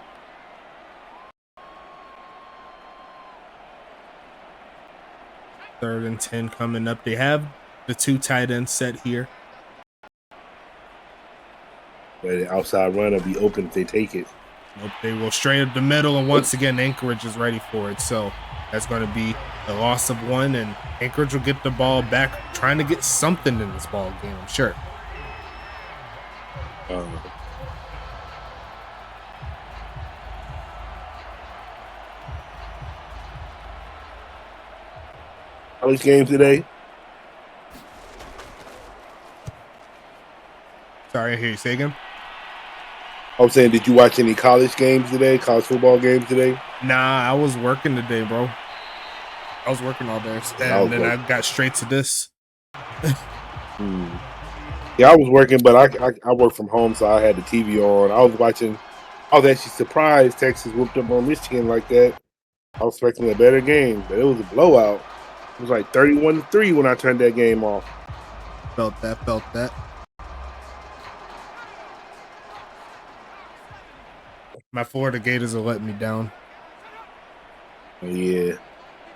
Third and 10 coming up. They have the 2 tight ends set here. But the outside run will be open if they take it. Nope, they will straight up the middle, and once again, Anchorage is ready for it. So that's going to be a loss of 1, and Anchorage will get the ball back, trying to get something in this ball game, I'm sure. College games today? Sorry, I hear you say again. I was saying, did you watch any college games today? College football games today? Nah, I was working today, bro. I was working all day, and then I got straight to this. Yeah, I was working, but I work from home, so I had the TV on. I was actually surprised Texas whooped up on Michigan like that. I was expecting a better game, but it was a blowout. It was like 31-3 when I turned that game off. Felt that. My Florida Gators are letting me down. Yeah.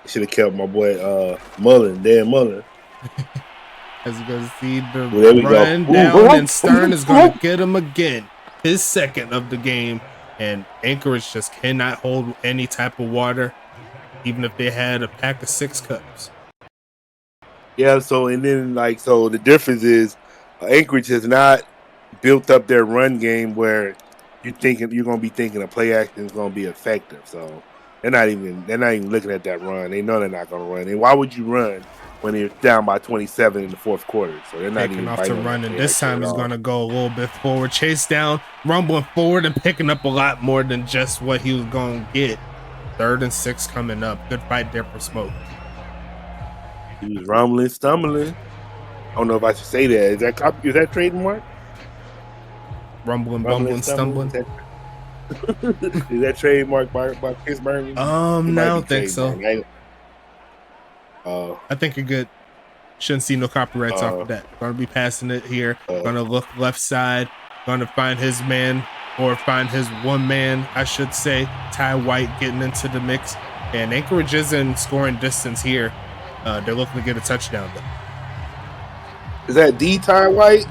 Should have kept my boy Dan Mullen. As you guys see the run down, and Stern is going to get him again. His second of the game, and Anchorage just cannot hold any type of water, even if they had a pack of 6 cups. Yeah, so the difference is Anchorage has not built up their run game where you're going to be thinking a play action is going to be effective. So they're not even looking at that run. They know they're not going to run. And why would you run when you're down by 27 in the fourth quarter? So they're not taking even off to run, and this time he's going to go a little bit forward, chase down, rumbling forward, and picking up a lot more than just what he was going to get. 3rd and 6 coming up. Good fight there for Smoke. He was rumbling, stumbling. I don't know if I should say that. Is that trademark? Rumbling, bumbling, stumbling. Is that trademark by Chris Berman? No, I don't think so. I think you're good. Shouldn't see no copyrights off of that. Gonna be passing it here. Gonna look left side. Gonna find his man, or find his one man, I should say. Ty White getting into the mix. And Anchorage is in scoring distance here. They're looking to get a touchdown though. Is that the Ty White?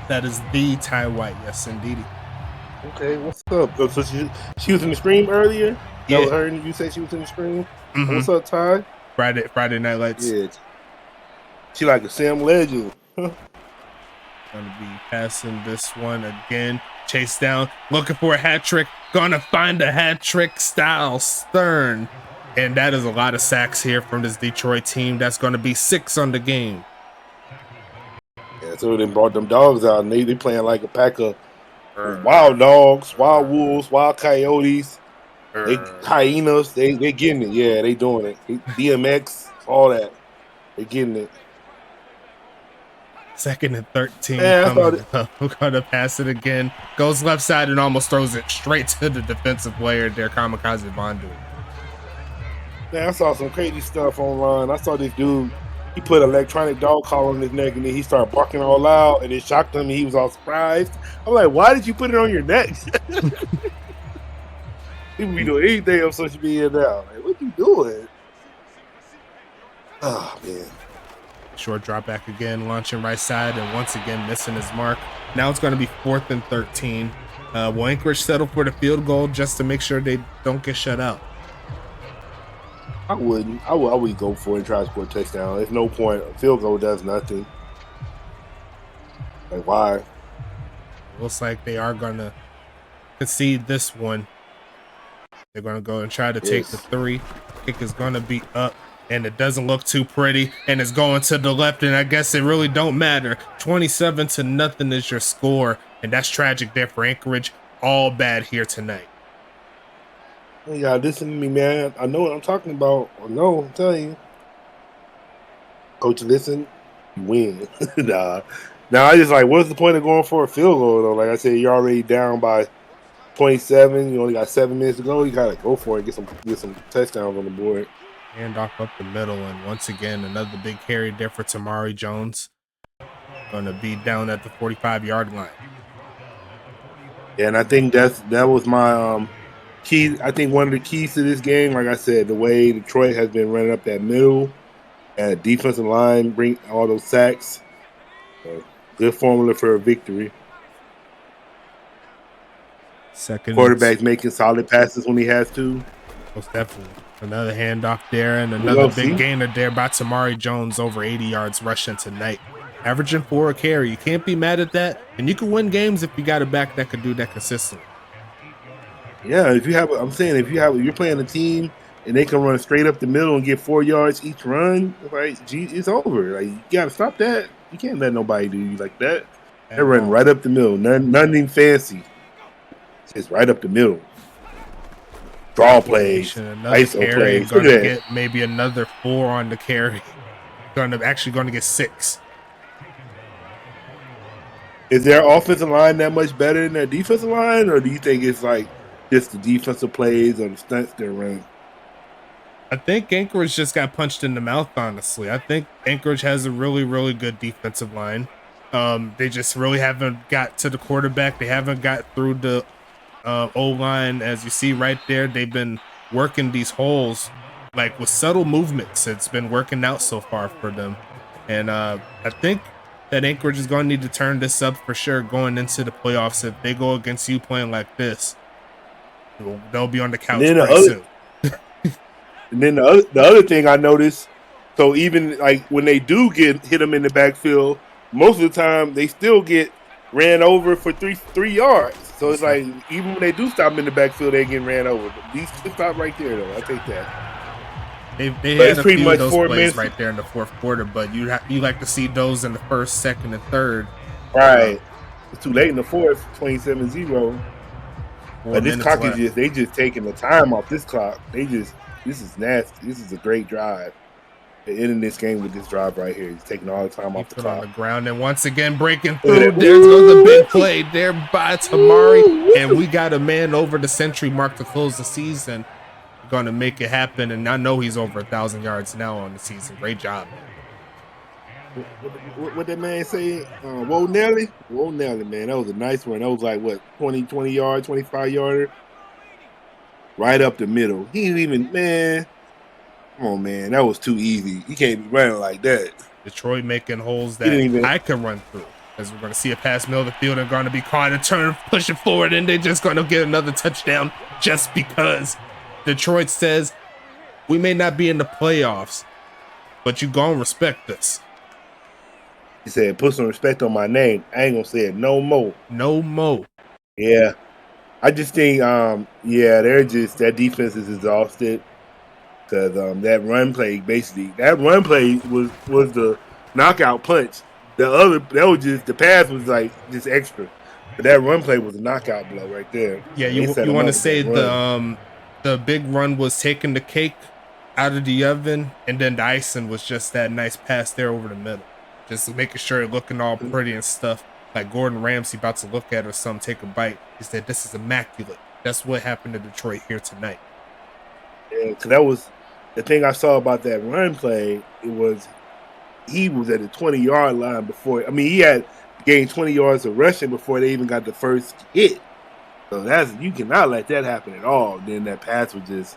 That is the Ty White, yes indeed. Okay, what's up? So she was in the stream earlier? Yeah. That was her, and you said she was in the stream? Mm-hmm. What's up, Ty? Friday Night Lights. Yeah. She like a Sam Legend. Gonna be passing this one again. Chase down, looking for a hat trick. Gonna find a hat trick style Stern. And that is a lot of sacks here from this Detroit team. That's gonna be 6 on the game. Yeah, so they brought them dogs out, and they playing like a pack of wild dogs, wild wolves, wild coyotes, they hyenas. They getting it. Yeah, they doing it. DMX, all that. They getting it. 2nd and 13. We're gonna pass it again. Goes left side and almost throws it straight to the defensive player there, Kamikaze Bondu. Man, I saw some crazy stuff online. I saw this dude. He put an electronic dog collar on his neck, and then he started barking all loud, and it shocked him, and he was all surprised. I'm like, why did you put it on your neck? People be doing anything on social media now. Like, what you doing? Oh, man. Short drop back again, launching right side, and once again missing his mark. Now it's going to be 4th and 13. Will Anchorage settle for the field goal just to make sure they don't get shut out? I wouldn't. I would go for it and try to score a touchdown. There's no point. A field goal does nothing. Like, why? Looks like they are going to concede this one. They're going to go and try to take the 3. Kick is going to be up. and it doesn't look too pretty, and it's going to the left, and I guess it really don't matter. 27-0 is your score, and that's tragic there for Anchorage. All bad here tonight. Yeah, listen to me, man. I know what I'm talking about. I know, I'm telling you. Coach, listen, you win. Nah. Now, I just like, what's the point of going for a field goal, though? Like I said, you're already down by 27. You only got 7 minutes to go. You got to go for it, get some touchdowns on the board. Hand off up the middle, and once again, another big carry there for Tamari Jones. Going to be down at the 45-yard line. Yeah, and I think that was my key. I think one of the keys to this game, like I said, the way Detroit has been running up that middle and defensive line, bring all those sacks. Good formula for a victory. Second quarterback making solid passes when he has to. Most definitely. Another handoff there and another big gainer there by Tamari Jones, over 80 yards rushing tonight. Averaging 4 a carry. You can't be mad at that. And you can win games if you got a back that could do that consistently. Yeah, if you're playing a team and they can run straight up the middle and get 4 yards each run, like, it's over. Like, you gotta stop that. You can't let nobody do you like that. They're running right up the middle. Nothing fancy. Just right up the middle. Draw plays, ISO plays. Going to get maybe another 4 on the carry. Going to get 6. Is their offensive line that much better than their defensive line, or do you think it's like just the defensive plays or the stunts they're running? I think Anchorage just got punched in the mouth, honestly. I think Anchorage has a really, really good defensive line. They just really haven't got to the quarterback. They haven't got through the O-line. As you see right there, they've been working these holes like with subtle movements. It's been working out so far for them. And I think that Anchorage is going to need to turn this up for sure going into the playoffs. If they go against you playing like this, they'll be on the couch pretty soon. And then the other thing I noticed, so even like when they do hit them in the backfield, most of the time they still get ran over for three yards. So it's like even when they do stop them in the backfield, they get ran over. But these stop right there, though. I take that. They had a few of those plays right there in the fourth quarter, but you like to see those in the first, second, and third. Right. It's too late in the fourth, 27-0. But this clock is they just taking the time off this clock. This is nasty. This is a great drive. They're ending this game with this drive right here. He's taking all the time off the clock. On the ground, and once again breaking through. There's another big play there by Tamari, and we got a man over the century mark to close the season. We're going to make it happen, and I know he's over 1,000 yards now on the season. Great job, man. What that man say? Whoa, Nelly, man. That was a nice one. That was like what, 20 yard, 25 yarder. Right up the middle. He didn't even, man. Come on, man. That was too easy. You can't be running like that. Detroit making holes that I can run through. As we're going to see a pass middle of the field and going to be caught and turn, push it forward, and they're just going to get another touchdown just because Detroit says, we may not be in the playoffs, but you going to respect this. He said, put some respect on my name. I ain't going to say it no more. No more. Yeah. I just think, they're just, that defense is exhausted because that run play, was the knockout punch. The pass was like just extra, but that run play was a knockout blow right there. Yeah, you want to say the big run was taking the cake out of the oven, and then the icing was just that nice pass there over the middle, just making sure it looking all pretty and stuff. Like Gordon Ramsay about to look at it or something, take a bite. He said, this is immaculate. That's what happened to Detroit here tonight. Yeah, because that was the thing I saw about that run play. He was at the 20-yard line before. I mean, he had gained 20 yards of rushing before they even got the first hit. So you cannot let that happen at all. Then that pass was just,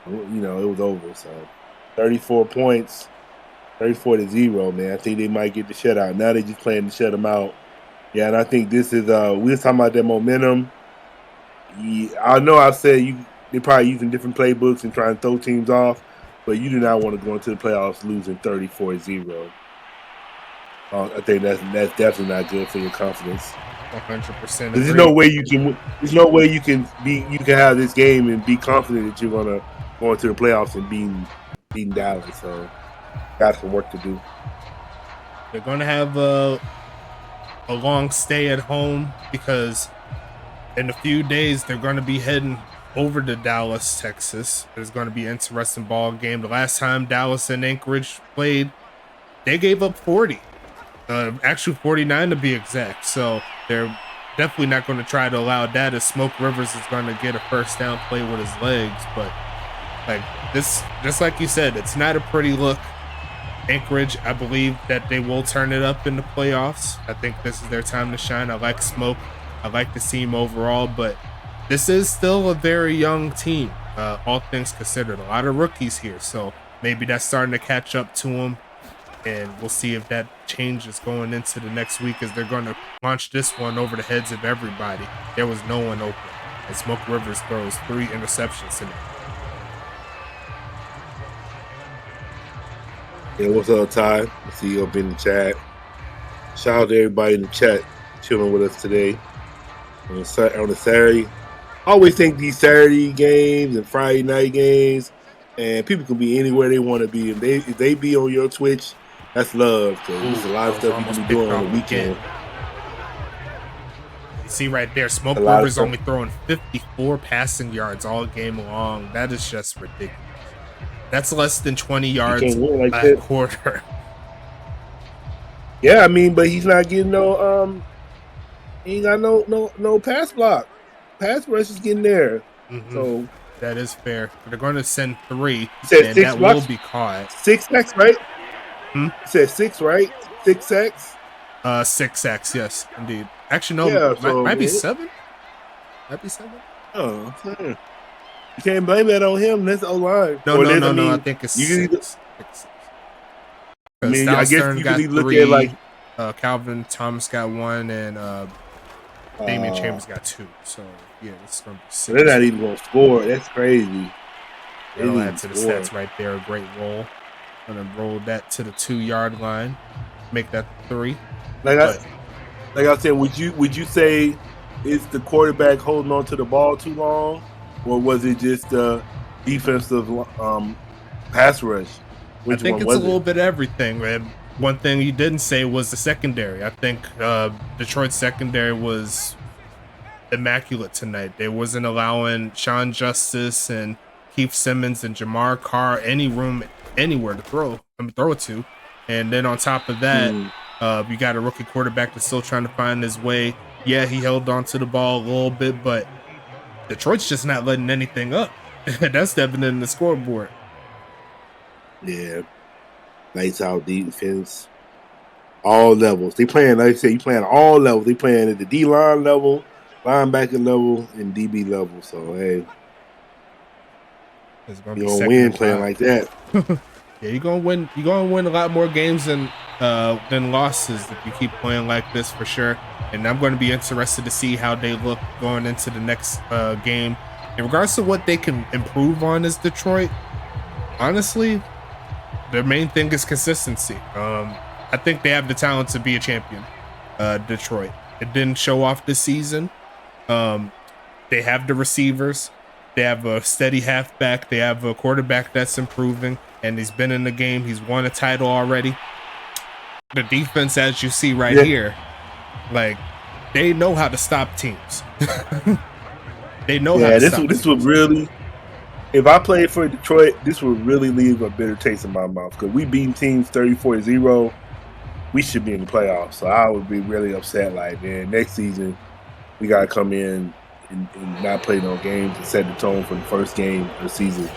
it was over. So 34 points, 34-0, man. I think they might get the shutout. Now they're just playing to shut them out. Yeah, and I think this is we was talking about that momentum. I know I've said they're probably using different playbooks and trying to throw teams off, but you do not want to go into the playoffs losing 34-0. I think that's definitely not good for your confidence. 100%. There's no way you can have this game and be confident that you're gonna go into the playoffs and beat beating Dallas. So got some work to do. They're going to have a long stay at home because in a few days they're going to be heading over to Dallas, Texas. It's going to be an interesting ball game. The last time Dallas and Anchorage played, they gave up 40. Actually 49 to be exact. So they're definitely not going to try to allow that, as Smoke Rivers is going to get a first down play with his legs. But like this, just like you said, it's not a pretty look. Anchorage, I believe that they will turn it up in the playoffs. I think this is their time to shine. I like Smoke. I like the team overall, but this is still a very young team, all things considered. A lot of rookies here, so maybe that's starting to catch up to them, and we'll see if that changes going into the next week, as they're going to launch this one over the heads of everybody. There was no one open, and Smoke Rivers throws 3 interceptions tonight. Yeah, what's up, Ty? I see you up in the chat. Shout out to everybody in the chat chilling with us today on a Saturday. I always think these Saturday games and Friday night games, and people can be anywhere they want to be. If they be on your Twitch, that's love. Because there's a lot of stuff you can be doing on the weekend. You see right there, Smoke Rivers only throwing 54 passing yards all game long. That is just ridiculous. That's less than 20 yards a quarter. Yeah, I mean, but he's not getting no he ain't got no pass block. Pass rush is getting there. Mm-hmm. So that is fair. They're going to send 3, and that will be caught. 6 sacks, right? You said 6, right? 6 sacks? 6 sacks, yes, indeed. Actually, no, yeah, might be 7. Might be 7. Oh, you can't blame that on him. That's O-line. No, I think it's 6. I mean, I guess you can look at like Calvin Thomas got 1, and Damian Chambers got 2. So yeah, it's gonna be 6. They're not even gonna score. That's crazy. They'll add to the stats right there. A great roll. Gonna roll that to the 2-yard line. Make that 3. Like I said, would you say is the quarterback holding on to the ball too long? Or was it just defensive pass rush? I think it's a little bit of everything, man. One thing you didn't say was the secondary. I think Detroit's secondary was immaculate tonight. They wasn't allowing Sean Justice and Keith Simmons and Jamar Carr any room anywhere to throw it to. And then on top of that, you got a rookie quarterback that's still trying to find his way. Yeah, he held on to the ball a little bit, but Detroit's just not letting anything up. That's evident in the scoreboard. Yeah. Lights out defense. All levels. They playing, like I said, you playing all levels. They playing at the D-line level, linebacker level, and DB level. So, hey, you're going to win playing like that. Yeah, you're going to win a lot more games than losses if you keep playing like this, for sure. And I'm going to be interested to see how they look going into the next game. In regards to what they can improve on as Detroit, honestly, their main thing is consistency. I think they have the talent to be a champion, Detroit. It didn't show off this season. They have the receivers. They have a steady halfback. They have a quarterback that's improving, and he's been in the game. He's won a title already. The defense, as you see right here, like, they know how to stop teams. They know how to stop teams. This would really, if I played for Detroit, this would really leave a bitter taste in my mouth, because we beat teams 34-0. We should be in the playoffs. So I would be really upset. Like, man, next season we got to come in and not play no games and set the tone for the first game of the season.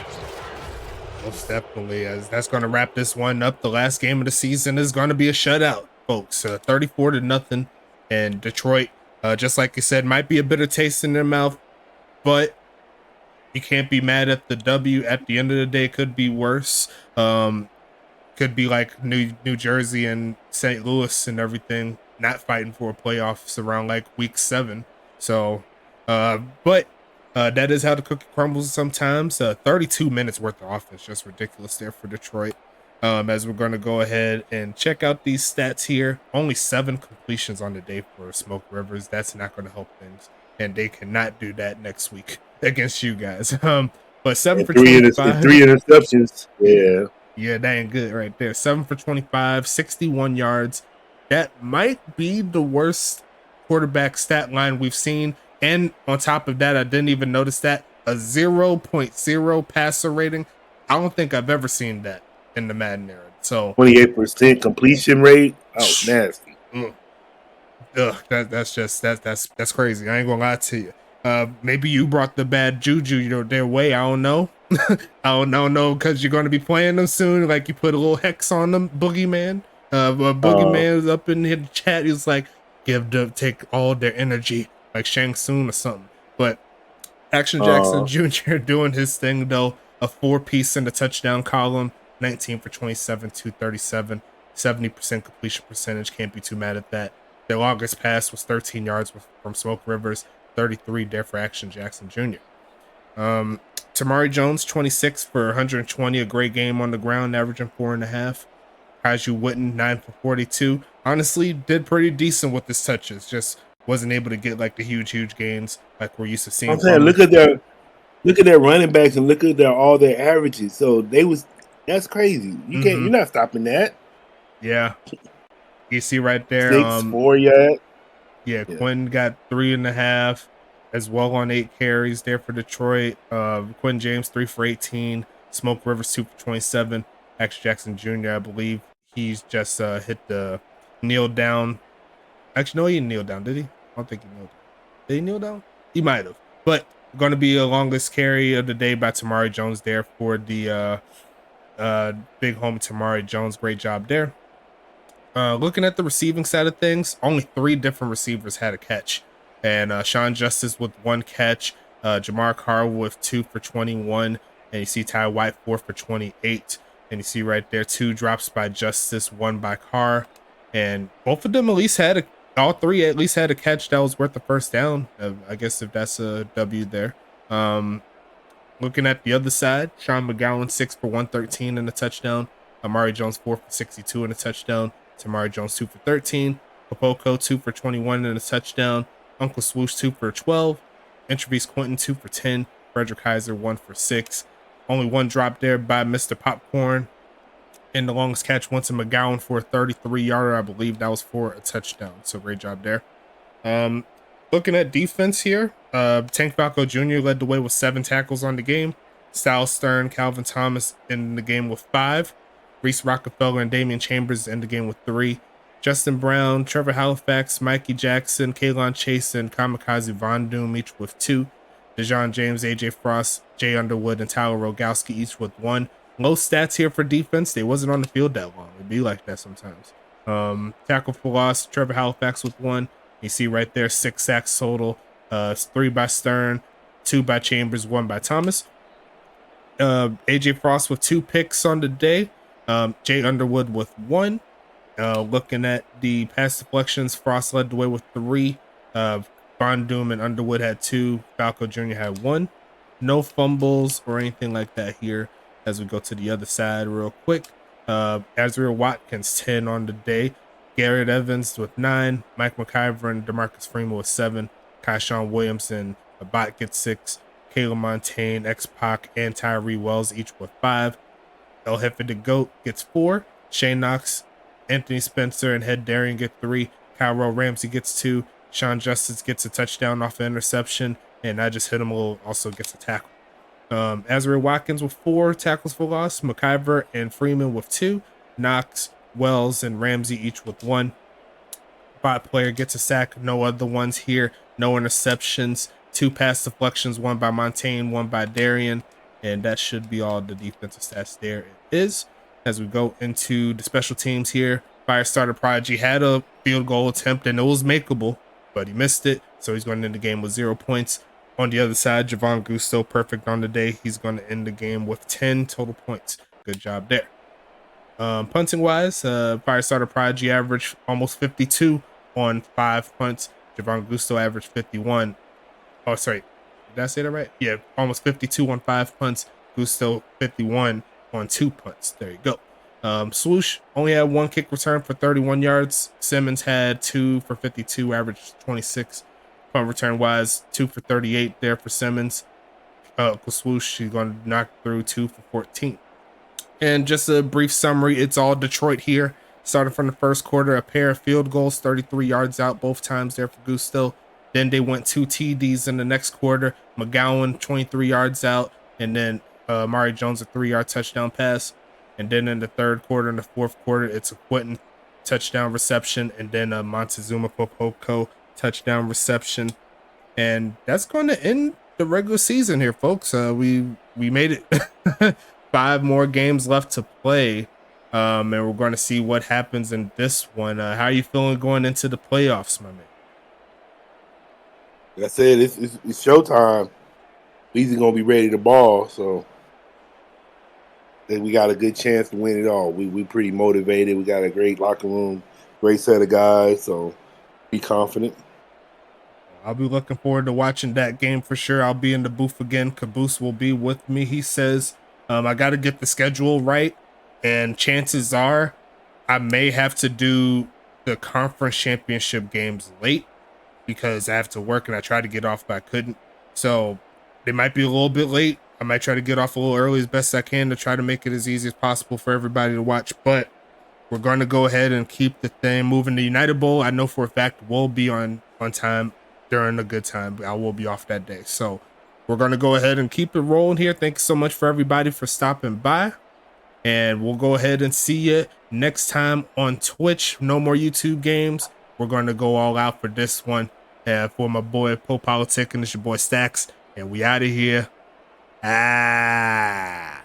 Most definitely, as that's going to wrap this one up. The last game of the season is going to be a shutout, folks. 34-0, and Detroit, just like you said, might be a bitter taste in their mouth, but you can't be mad at the W. At the end of the day, it could be worse. Could be like New Jersey and St. Louis and everything, not fighting for playoffs around like week 7. So, but that is how the cookie crumbles sometimes. 32 minutes worth of offense, just ridiculous there for Detroit. As we're going to go ahead and check out these stats here. Only 7 completions on the day for Smoke Rivers. That's not going to help things, and they cannot do that next week against you guys. But 7 and for three 25. three interceptions. Yeah. Yeah, that ain't good right there. 7 for 25, 61 yards. That might be the worst quarterback stat line we've seen. And on top of that, I didn't even notice that a 0.0 passer rating. I don't think I've ever seen that in the Madden era. So 28% completion rate. Oh, nasty. That's crazy. I ain't gonna lie to you. Maybe you brought the bad juju, their way. I don't know. I don't know because you're gonna be playing them soon. Like you put a little hex on them, Boogeyman. Boogeyman was up in the chat. He was like, take all their energy, like Shang Tsung or something. But Action Jackson Jr. doing his thing though. A 4-piece in the touchdown column. 19 for 27, 237, 70% completion percentage. Can't be too mad at that. Their longest pass was 13 yards from Smoke Rivers, 33 there for Action Jackson Jr. Tamari Jones, 26 for 120, a great game on the ground, averaging 4.5. Kaju Witten, 9 for 42. Honestly, did pretty decent with his touches. Just wasn't able to get like the huge gains like we're used to seeing. I'm saying, look at their running backs and look at all their averages. So that's crazy. You're not stopping that. Yeah. You see right there. 4 yards. Yeah, Quinn got 3.5 as well on 8 carries there for Detroit. Quinn James 3 for 18. Smoke Rivers 2 for 27. X Jackson Jr. I believe he's just hit the kneel down. Actually, no, he didn't kneel down, did he? I don't think he kneeled down. Did he kneel down? He might have. But going to be a longest carry of the day by Tamari Jones there for the big home Tamari Jones. Great job there. Looking at the receiving side of things, only 3 different receivers had a catch. And Sean Justice with 1 catch, Jamar Carr with 2 for 21, and you see Ty White 4 for 28. And you see right there 2 drops by Justice, 1 by Carr. And both of them all 3 at least had a catch that was worth the first down. I guess if that's a W there. Looking at the other side, Sean McGowan 6 for 113 and a touchdown. Amari Jones 4 for 62 and a touchdown. Tamari Jones 2 for 13. Popoko 2 for 21 and a touchdown. Uncle Swoosh 2 for 12. Intravis Quentin 2 for 10. Frederick Heiser 1 for 6. Only 1 drop there by Mr. Popcorn. And the longest catch went to McGowan for a 33-yarder. I believe that was for a touchdown. So great job there. Looking at defense here, Tank Falco Jr. led the way with 7 tackles on the game. Sal Stern, Calvin Thomas in the game with 5. Reese Rockefeller and Damian Chambers in the game with 3. Justin Brown, Trevor Halifax, Mikey Jackson, Kaylon Chase, and Kamikaze Von Doom each with 2. DeJohn James, AJ Frost, Jay Underwood, and Tyler Rogowski each with 1. Low stats here for defense. They wasn't on the field that long. It'd be like that sometimes. Tackle for loss, Trevor Halifax with 1. You see right there 6 sacks total. 3 by Stern, 2 by Chambers, 1 by Thomas. AJ Frost with 2 picks on the day. Jay Underwood with 1. Looking at the pass deflections, Frost led the way with 3. Von Doom and Underwood had 2. Falco Jr. had 1. No fumbles or anything like that here as we go to the other side real quick. Azriel Watkins 10 on the day. Garrett Evans with 9. Mike McIver and DeMarcus Freeman with 7. Kyshawn Williams and Abat gets 6. Caleb Montaigne, X-Pac, and Tyree Wells each with 5. El Jefe the GOAT gets 4. Shane Knox, Anthony Spencer, and Head Darian get 3. Kyle Ramsey gets 2. Sean Justice gets a touchdown off an interception. And I just hit him a little, also gets a tackle. Azriel Watkins with 4 tackles for loss. McIver and Freeman with 2. Knox, Wells, and Ramsey each with 1. Bot player gets a sack. No other ones here. No interceptions. 2 pass deflections. 1 by Montaigne, 1 by Darian. And that should be all the defensive stats there it is. As we go into the special teams here, Firestarter Prodigy had a field goal attempt and it was makeable, but he missed it. So he's going to end the game with 0 points. On the other side, Javon Gusto, perfect on the day. He's going to end the game with 10 total points. Good job there. Punting wise, Firestarter Prodigy averaged almost 52 on 5 punts. Javon Gusto averaged 51. Oh, sorry. Did I say that right? Yeah, almost 52 on 5 punts. Gusto 51 on 2 punts. There you go. Swoosh only had 1 kick return for 31 yards. Simmons had 2 for 52, averaged 26. Punt return wise, 2 for 38 there for Simmons. Swoosh, she's going to knock through 2 for 14. And just a brief summary, it's all Detroit here. Starting from the first quarter, a pair of field goals, 33 yards out both times there for Gusto. Then they went 2 TDs in the next quarter. McGowan, 23 yards out. And then Mari Jones, a 3-yard touchdown pass. And then in the third quarter and the fourth quarter, it's a Quentin touchdown reception. And then a Montezuma Popoko touchdown reception. And that's going to end the regular season here, folks. We made it 5 more games left to play. And we're going to see what happens in this one. How are you feeling going into the playoffs, my man? Like I said, it's showtime. Weezy gonna be ready to ball, so we got a good chance to win it all. We pretty motivated. We got a great locker room, great set of guys, so be confident. I'll be looking forward to watching that game for sure. I'll be in the booth again. Caboose will be with me. He says, I got to get the schedule right, and chances are I may have to do the conference championship games late because I have to work and I tried to get off, but I couldn't. So they might be a little bit late. I might try to get off a little early as best I can to try to make it as easy as possible for everybody to watch. But we're going to go ahead and keep the thing moving. The United Bowl, I know for a fact, will be on time during a good time. I will be off that day. So we're going to go ahead and keep it rolling here. Thanks so much for everybody for stopping by. And we'll go ahead and see you next time on Twitch. No more YouTube games. We're going to go all out for this one. For my boy Poe Politic, and it's your boy Stacks. And we out of here. Ah.